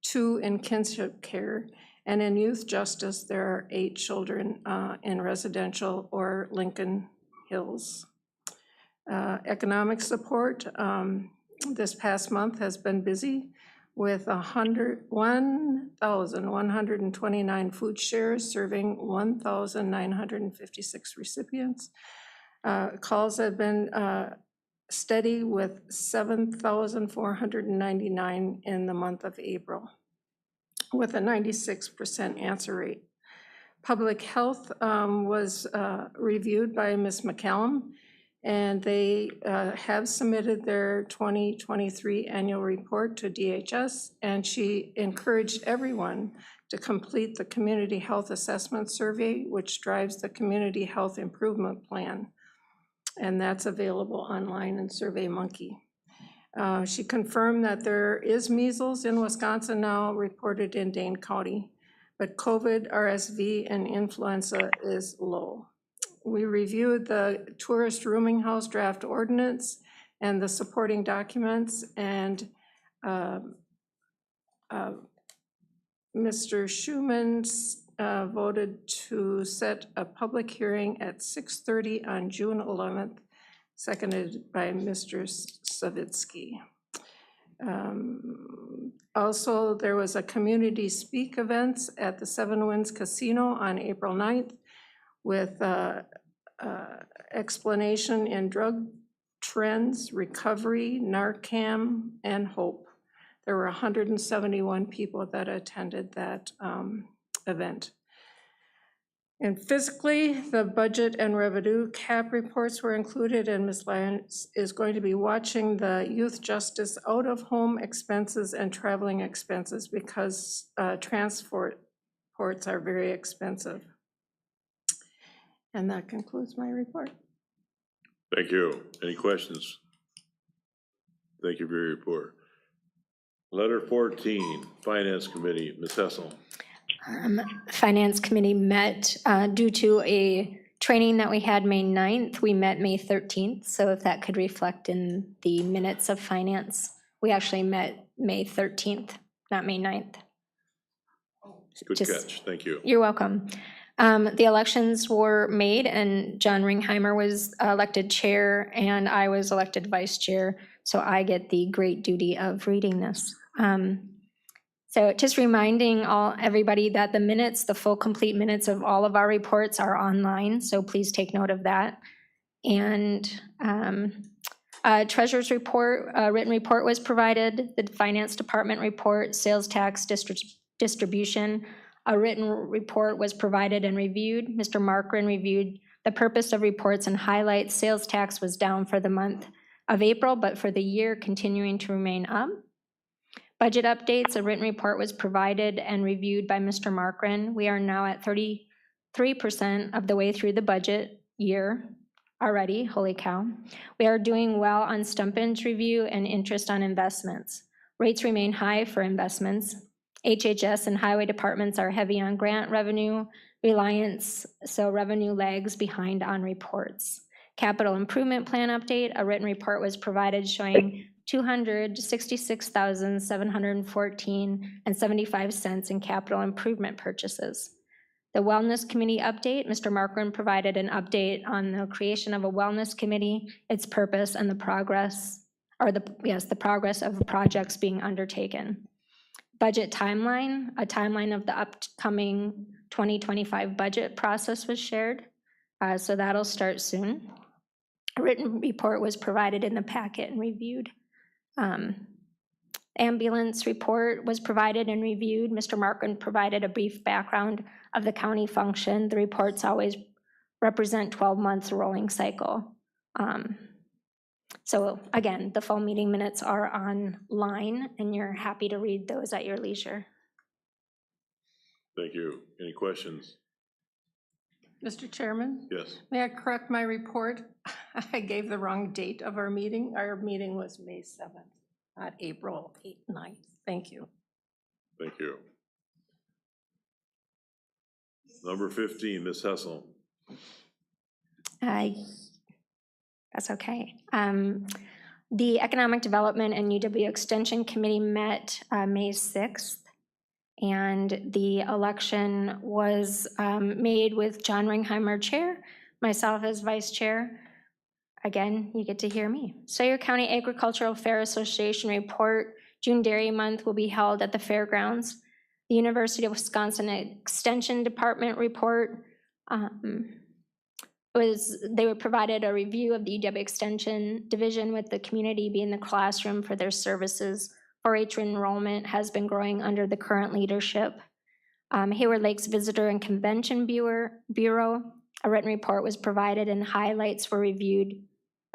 2 in kinship care, and in youth justice, there are 8 children in residential or Lincoln Hills. Economic support this past month has been busy with 1,129 food shares serving 1,956 recipients. Calls have been steady with 7,499 in the month of April, with a 96% answer rate. Public health was reviewed by Ms. McCallum, and they have submitted their 2023 annual report to DHS, and she encouraged everyone to complete the Community Health Assessment Survey, which drives the Community Health Improvement Plan. And that's available online in SurveyMonkey. She confirmed that there is measles in Wisconsin now reported in Dane County, but COVID, RSV, and influenza is low. We reviewed the tourist rooming house draft ordinance and the supporting documents, and Mr. Schumann voted to set a public hearing at 6:30 on June 11th, seconded by Mr. Savitsky. Also, there was a community speak events at the Seven Winds Casino on April 9th with explanation in drug trends, recovery, Narcan, and hope. There were 171 people that attended that event. And physically, the budget and revenue cap reports were included, and Ms. Lyons is going to be watching the youth justice out-of-home expenses and traveling expenses because transports are very expensive. And that concludes my report. Thank you. Any questions? Thank you for your report. Letter 14, Finance Committee, Ms. Hessel. Finance Committee met due to a training that we had May 9th. We met May 13th, so if that could reflect in the minutes of Finance. We actually met May 13th, not May 9th. Good catch, thank you. You're welcome. The elections were made and John Ringheimer was elected chair and I was elected vice chair, so I get the great duty of reading this. So just reminding everybody that the minutes, the full complete minutes of all of our reports are online, so please take note of that. And treasurer's report, written report was provided, the finance department report, sales tax distribution. A written report was provided and reviewed. Mr. Markren reviewed the purpose of reports and highlights. Sales tax was down for the month of April, but for the year continuing to remain up. Budget updates, a written report was provided and reviewed by Mr. Markren. We are now at 33% of the way through the budget year already, holy cow. We are doing well on stumpage review and interest on investments. Rates remain high for investments. HHS and highway departments are heavy on grant revenue reliance, so revenue lags behind on reports. Capital improvement plan update, a written report was provided showing $266,714.75 in capital improvement purchases. The Wellness Committee update, Mr. Markren provided an update on the creation of a Wellness Committee, its purpose, and the progress, or the progress of projects being undertaken. Budget timeline, a timeline of the upcoming 2025 budget process was shared, so that'll start soon. A written report was provided in the packet and reviewed. Ambulance report was provided and reviewed. Mr. Markren provided a brief background of the county function. The reports always represent 12 months rolling cycle. So again, the full meeting minutes are online and you're happy to read those at your leisure. Thank you. Any questions? Mr. Chairman? Yes. May I correct my report? I gave the wrong date of our meeting. Our meeting was May 7th, not April 9th. Thank you. Thank you. Number 15, Ms. Hessel. That's okay. The Economic Development and UW Extension Committee met May 6th, and the election was made with John Ringheimer chair, myself as vice chair. Again, you get to hear me. Sawyer County Agricultural Fair Association report, June Dairy Month will be held at the fairgrounds. The University of Wisconsin Extension Department report, They were provided a review of the UW Extension Division, with the community being the classroom for their services. 4-H enrollment has been growing under the current leadership. Hayward Lakes Visitor and Convention Bureau, a written report was provided and highlights were reviewed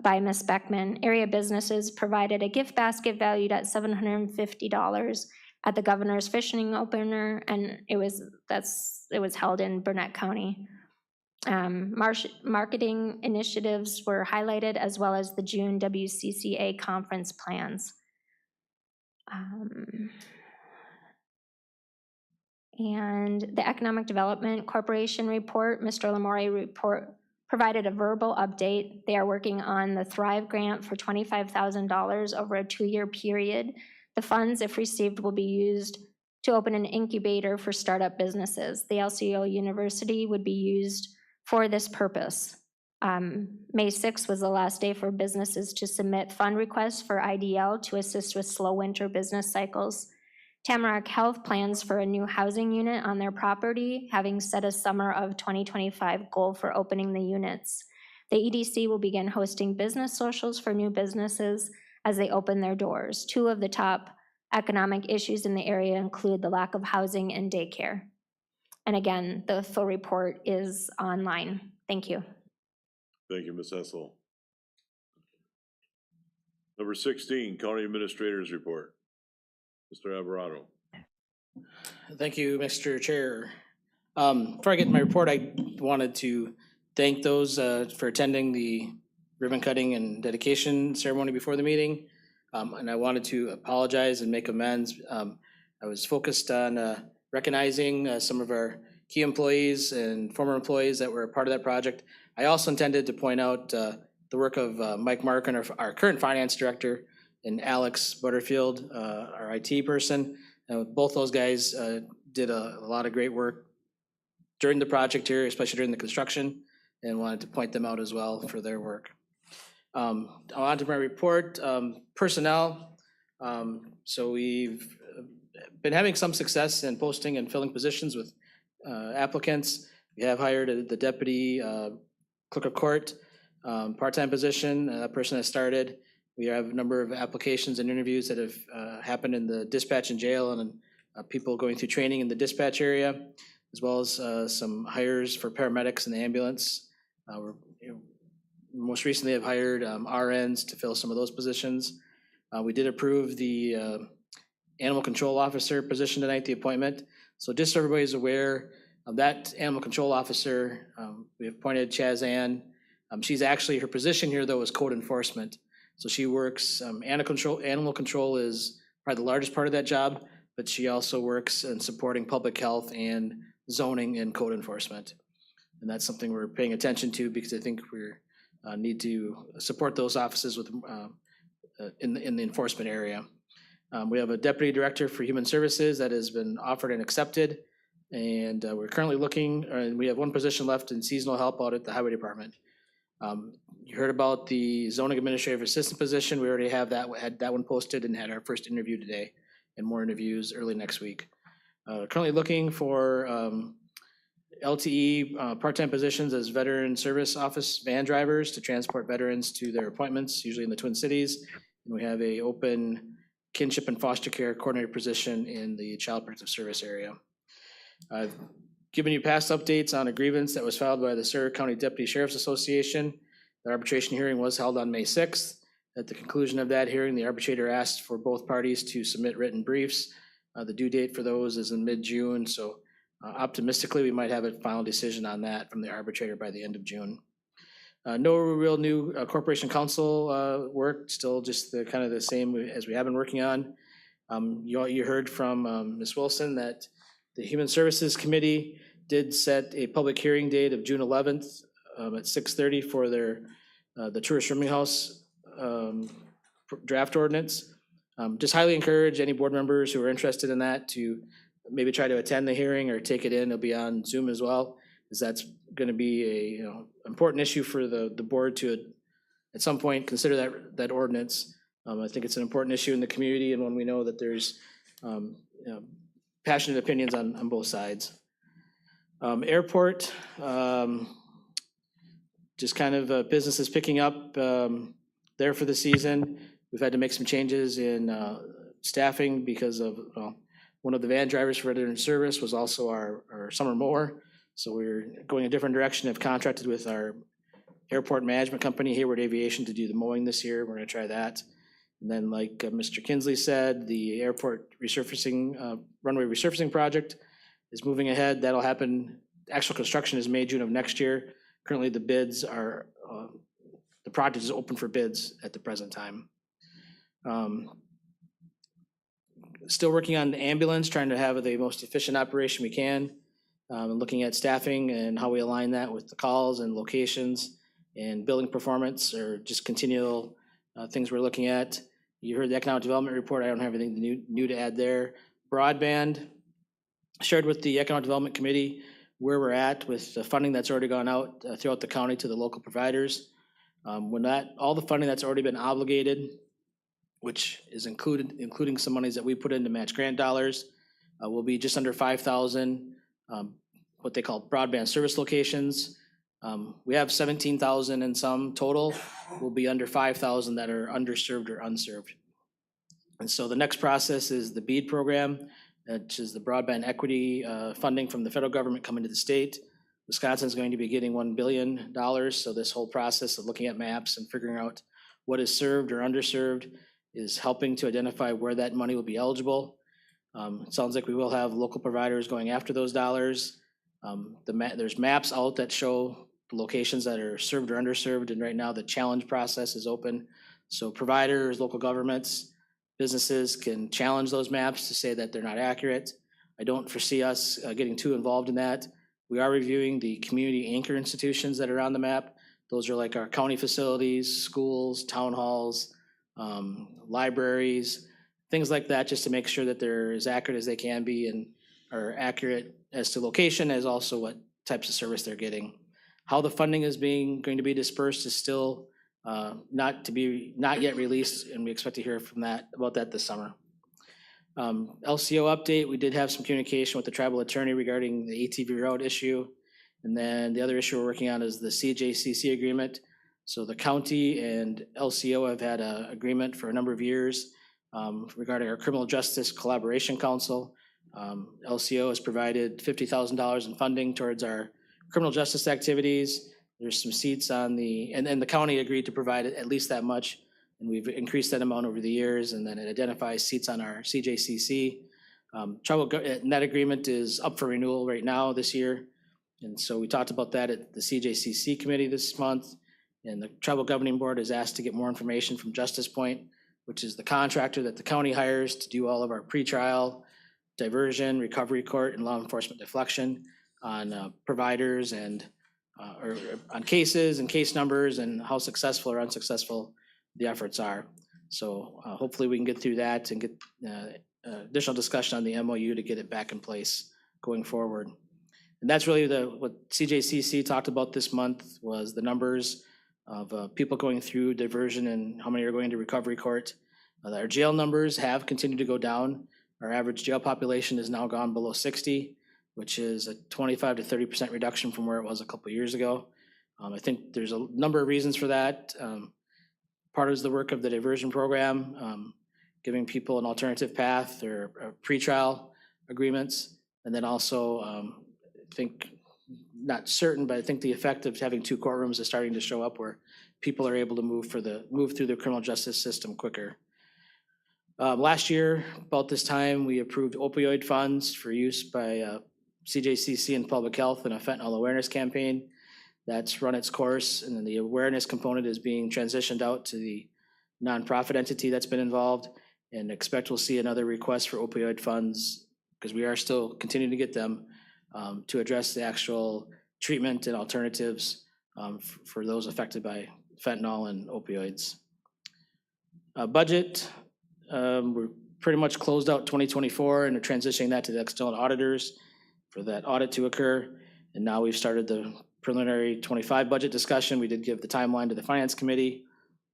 by Ms. Beckman. Area businesses provided a gift basket valued at $750 at the Governor's Fishing Opener, and it was held in Burnett County. Marketing initiatives were highlighted, as well as the June WCCA conference plans. And the Economic Development Corporation report, Mr. Lamore provided a verbal update. They are working on the Thrive grant for $25,000 over a 2-year period. The funds, if received, will be used to open an incubator for startup businesses. The LCO University would be used for this purpose. May 6th was the last day for businesses to submit fund requests for IDL to assist with slow winter business cycles. Tamarack Health plans for a new housing unit on their property, having set a summer of 2025 goal for opening the units. The EDC will begin hosting business socials for new businesses as they open their doors. 2 of the top economic issues in the area include the lack of housing and daycare. And again, the full report is online. Thank you. Thank you, Ms. Hessel. Number 16, County Administrator's Report. Mr. Alvarado. Thank you, Mr. Chair. Before I get to my report, I wanted to thank those for attending the ribbon cutting and dedication ceremony before the meeting. And I wanted to apologize and make amends. I was focused on recognizing some of our key employees and former employees that were a part of that project. I also intended to point out the work of Mike Markin, our current finance director, and Alex Butterfield, our IT person. Both those guys did a lot of great work during the project here, especially during the construction, and wanted to point them out as well for their work. On to my report, personnel. So we've been having some success in posting and filling positions with applicants. We have hired the deputy clerk of court, part-time position. That person has started. We have a number of applications and interviews that have happened in the dispatch and jail, and people going through training in the dispatch area, as well as some hires for paramedics in the ambulance. Most recently have hired RNs to fill some of those positions. We did approve the animal control officer position tonight, the appointment. So just so everybody's aware of that animal control officer, we appointed Chazanne. She's actually, her position here though is code enforcement. So she works, animal control is probably the largest part of that job, but she also works in supporting public health and zoning and code enforcement. And that's something we're paying attention to because I think we need to support those offices with in the enforcement area. We have a deputy director for human services that has been offered and accepted. And we're currently looking, and we have one position left in seasonal help out at the highway department. You heard about the zoning administrative assistant position. We already have had that one posted and had our first interview today, and more interviews early next week. Currently looking for LTE part-time positions as veteran service office van drivers to transport veterans to their appointments, usually in the Twin Cities. And we have a open kinship and foster care coordinator position in the child protective service area. I've given you past updates on a grievance that was filed by the Sawyer County Deputy Sheriff's Association. The arbitration hearing was held on May 6th. At the conclusion of that hearing, the arbitrator asked for both parties to submit written briefs. The due date for those is in mid-June, so optimistically we might have a final decision on that from the arbitrator by the end of June. No real new corporation counsel work, still just kind of the same as we have been working on. You heard from Ms. Wilson that the Human Services Committee did set a public hearing date of June 11th at 6:30 for the tourist rooming house draft ordinance. Just highly encourage any board members who are interested in that to maybe try to attend the hearing or take it in. It'll be on Zoom as well, because that's going to be a important issue for the board to at some point consider that ordinance. I think it's an important issue in the community, and when we know that there's passionate opinions on both sides. Airport, just kind of business is picking up there for the season. We've had to make some changes in staffing because of one of the van drivers for veteran service was also our summer mower. So we're going a different direction. Have contracted with our airport management company, Hayward Aviation, to do the mowing this year. We're gonna try that. And then like Mr. Kinsley said, the airport resurfacing, runway resurfacing project is moving ahead. That'll happen, actual construction is May, June of next year. Currently the bids are, the project is open for bids at the present time. Still working on the ambulance, trying to have the most efficient operation we can. And looking at staffing and how we align that with the calls and locations and building performance, or just continual things we're looking at. You heard the economic development report. I don't have anything new to add there. Broadband, shared with the economic development committee where we're at with the funding that's already gone out throughout the county to the local providers. When all the funding that's already been obligated, which is including some monies that we put into match grant dollars, will be just under 5,000, what they call broadband service locations. We have 17,000 in some total. Will be under 5,000 that are underserved or unserved. And so the next process is the BEAD program, which is the broadband equity funding from the federal government coming to the state. Wisconsin is going to be getting $1 billion. So this whole process of looking at maps and figuring out what is served or underserved is helping to identify where that money will be eligible. It sounds like we will have local providers going after those dollars. There's maps out that show the locations that are served or underserved, and right now the challenge process is open. So providers, local governments, businesses can challenge those maps to say that they're not accurate. I don't foresee us getting too involved in that. We are reviewing the community anchor institutions that are on the map. Those are like our county facilities, schools, town halls, libraries, things like that, just to make sure that they're as accurate as they can be and are accurate as to location, as also what types of service they're getting. How the funding is going to be dispersed is still not yet released, and we expect to hear about that this summer. LCO update, we did have some communication with the tribal attorney regarding the ATV road issue. And then the other issue we're working on is the CJCC agreement. So the county and LCO have had an agreement for a number of years regarding our Criminal Justice Collaboration Council. LCO has provided $50,000 in funding towards our criminal justice activities. There's some seats on and the county agreed to provide at least that much. And we've increased that amount over the years, and then it identifies seats on our CJCC. And that agreement is up for renewal right now this year. And so we talked about that at the CJCC committee this month. And the tribal governing board is asked to get more information from Justice Point, which is the contractor that the county hires to do all of our pretrial, diversion, recovery court, and law enforcement deflection on providers and or on cases and case numbers and how successful or unsuccessful the efforts are. So hopefully we can get through that and get additional discussion on the MOU to get it back in place going forward. And that's really what CJCC talked about this month was the numbers of people going through diversion and how many are going to recovery court. Our jail numbers have continued to go down. Our average jail population has now gone below 60, which is a 25 to 30% reduction from where it was a couple of years ago. I think there's a number of reasons for that. Part is the work of the diversion program, giving people an alternative path or pretrial agreements. And then also, I think, not certain, but I think the effect of having two courtrooms is starting to show up where people are able to move through the criminal justice system quicker. Last year, about this time, we approved opioid funds for use by CJCC and Public Health in a fentanyl awareness campaign. That's run its course, and then the awareness component is being transitioned out to the nonprofit entity that's been involved, and expect we'll see another request for opioid funds, because we are still continuing to get them, to address the actual treatment and alternatives for those affected by fentanyl and opioids. Budget, we're pretty much closed out 2024 and are transitioning that to the external auditors for that audit to occur. And now we've started the preliminary 25 budget discussion. We did give the timeline to the finance committee,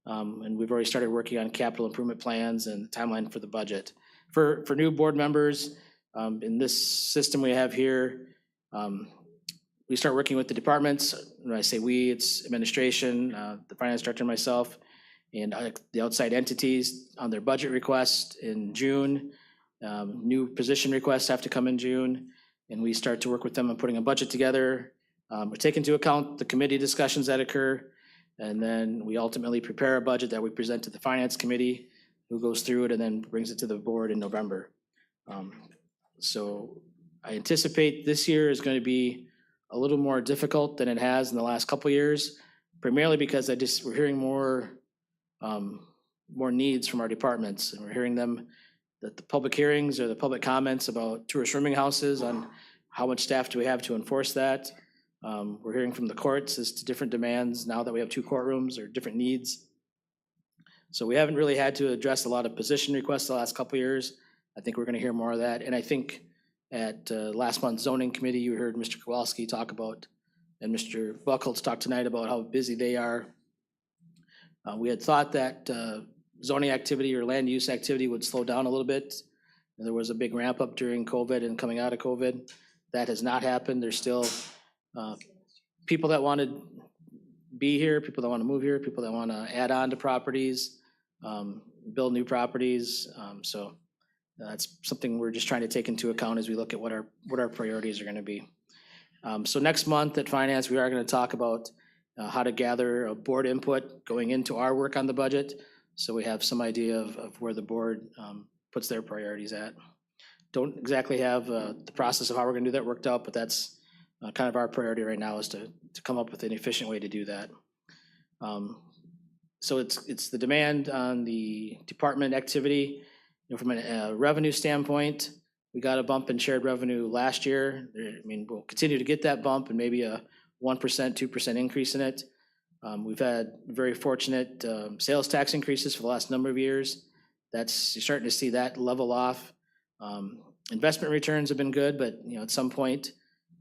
and we've already started working on capital improvement plans and the timeline for the budget. For new board members, in this system we have here, we start working with the departments. When I say we, it's administration, the finance director, and myself, and the outside entities on their budget request in June. New position requests have to come in June, and we start to work with them on putting a budget together. We take into account the committee discussions that occur, and then we ultimately prepare a budget that we present to the finance committee, who goes through it and then brings it to the board in November. So I anticipate this year is going to be a little more difficult than it has in the last couple of years, primarily because we're hearing more needs from our departments, and we're hearing them that the public hearings or the public comments about tourist rooming houses on how much staff do we have to enforce that. We're hearing from the courts as to different demands now that we have 2 courtrooms or different needs. So we haven't really had to address a lot of position requests the last couple of years. I think we're going to hear more of that. And I think at last month's zoning committee, you heard Mr. Kowalski talk about, and Mr. Buckholz talk tonight about how busy they are. We had thought that zoning activity or land use activity would slow down a little bit. And there was a big ramp up during COVID and coming out of COVID. That has not happened. There's still people that want to be here, people that want to move here, people that want to add on to properties, build new properties. So that's something we're just trying to take into account as we look at what our priorities are going to be. So next month at Finance, we are going to talk about how to gather board input going into our work on the budget, so we have some idea of where the board puts their priorities at. Don't exactly have the process of how we're going to do that worked out, but that's kind of our priority right now, is to come up with an efficient way to do that. So it's the demand on the department activity. From a revenue standpoint, we got a bump in shared revenue last year. I mean, we'll continue to get that bump and maybe a 1%, 2% increase in it. We've had very fortunate sales tax increases for the last number of years. You're starting to see that level off. Investment returns have been good, but at some point,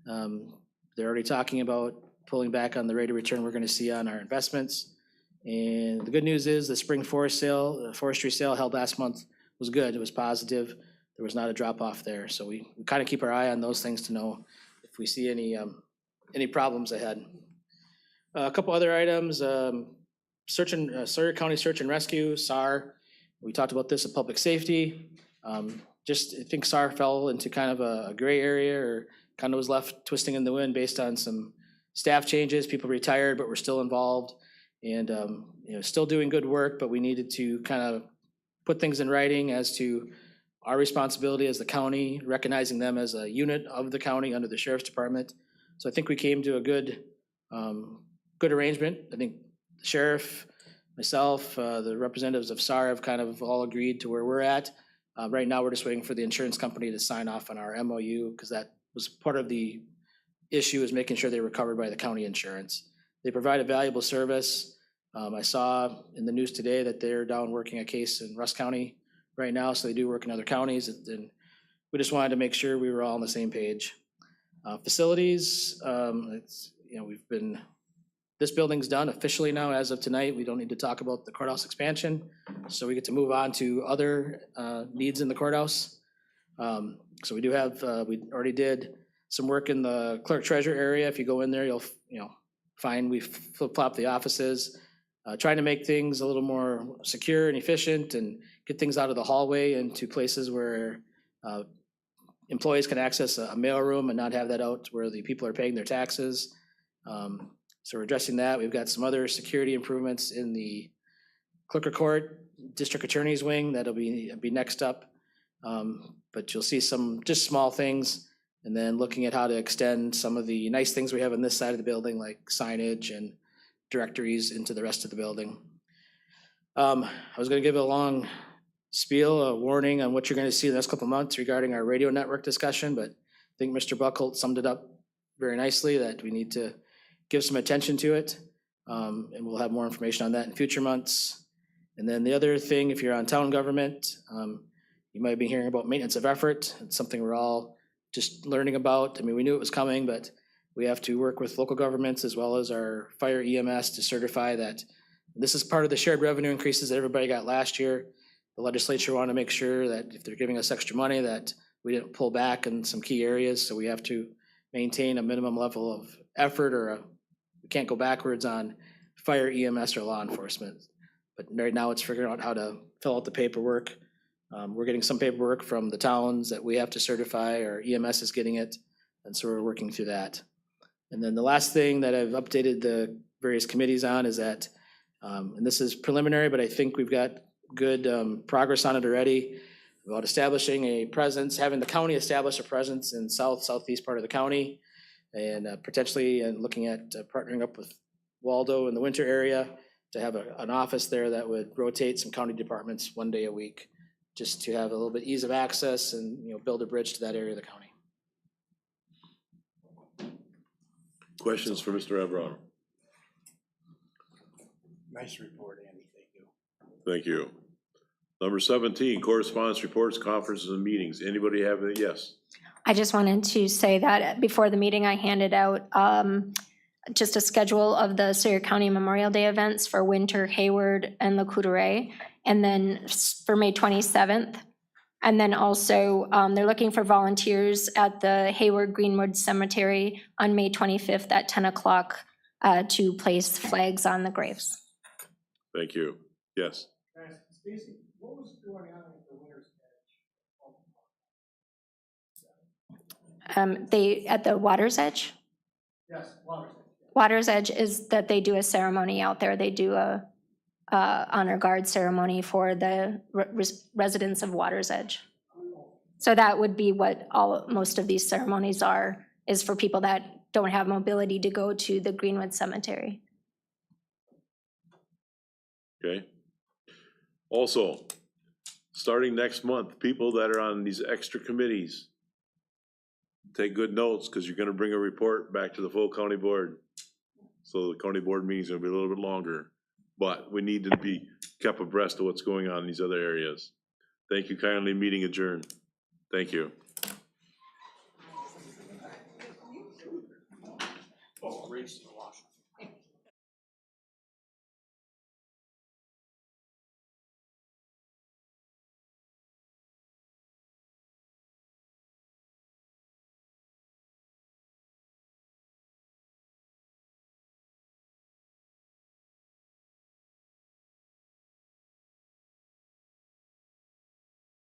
they're already talking about pulling back on the rate of return we're going to see on our investments. And the good news is the spring forestry sale held last month was good. It was positive. There was not a drop off there. So we kind of keep our eye on those things to know if we see any problems ahead. A couple other items, Sawyer County Search and Rescue, SAR. We talked about this at Public Safety. I think SAR fell into kind of a gray area, or kind of was left twisting in the wind based on some staff changes. People retired, but were still involved, and still doing good work, but we needed to kind of put things in writing as to our responsibility as the county, recognizing them as a unit of the county under the sheriff's department. So I think we came to a good arrangement. I think the sheriff, myself, the representatives of SAR have kind of all agreed to where we're at. Right now, we're just waiting for the insurance company to sign off on our MOU, because that was part of the issue, is making sure they were covered by the county insurance. They provide a valuable service. I saw in the news today that they're down working a case in Rusk County right now, so they do work in other counties, and we just wanted to make sure we were all on the same page. Facilities, this building's done officially now as of tonight. We don't need to talk about the courthouse expansion, so we get to move on to other needs in the courthouse. So we do have, we already did some work in the clerk treasurer area. If you go in there, you'll find we flip-flop the offices, trying to make things a little more secure and efficient, and get things out of the hallway into places where employees can access a mailroom and not have that out where the people are paying their taxes. So we're addressing that. We've got some other security improvements in the clerk of court, district attorney's wing. That'll be next up. But you'll see some just small things, and then looking at how to extend some of the nice things we have on this side of the building, like signage and directories, into the rest of the building. I was going to give a long spiel, a warning on what you're going to see in the next couple of months regarding our radio network discussion, but I think Mr. Buckholz summed it up very nicely, that we need to give some attention to it, and we'll have more information on that in future months. And then the other thing, if you're on town government, you might be hearing about maintenance of effort. It's something we're all just learning about. I mean, we knew it was coming, but we have to work with local governments as well as our fire EMS to certify that this is part of the shared revenue increases that everybody got last year. The legislature want to make sure that if they're giving us extra money, that we didn't pull back in some key areas. So we have to maintain a minimum level of effort we can't go backwards on fire, EMS, or law enforcement. But right now it's figuring out how to fill out the paperwork. We're getting some paperwork from the towns that we have to certify, or EMS is getting it, and so we're working through that. And then the last thing that I've updated the various committees on is that, and this is preliminary, but I think we've got good progress on it already, about establishing a presence, having the county establish a presence in southeast part of the county, and potentially looking at partnering up with Waldo in the winter area to have an office there that would rotate some county departments 1 day a week, just to have a little bit ease of access and, you know, build a bridge to that area of the county. Questions for Mr. Evron? Nice report, Andy, thank you. Thank you. Number 17, correspondence reports, conferences and meetings. Anybody have any? Yes. I just wanted to say that before the meeting, I handed out just a schedule of the Sawyer County Memorial Day events for Winter, Hayward, and La Coudray, and then for May 27th. And then also, they're looking for volunteers at the Hayward Greenwood Cemetery on May 25th at 10 o'clock to place flags on the graves. Thank you. Yes. Stacy, what was going on at the Winter's Edge? At the Water's Edge? Yes, Water's Edge. Water's Edge is that they do a ceremony out there. They do a honor guard ceremony for the residents of Water's Edge. So that would be what most of these ceremonies are, is for people that don't have mobility to go to the Greenwood Cemetery. Okay. Also, starting next month, people that are on these extra committees, take good notes, because you're going to bring a report back to the full county board. So the county board meeting's going to be a little bit longer, but we need to be kept abreast of what's going on in these other areas. Thank you kindly. Meeting adjourned. Thank you. Oh, race to Washington.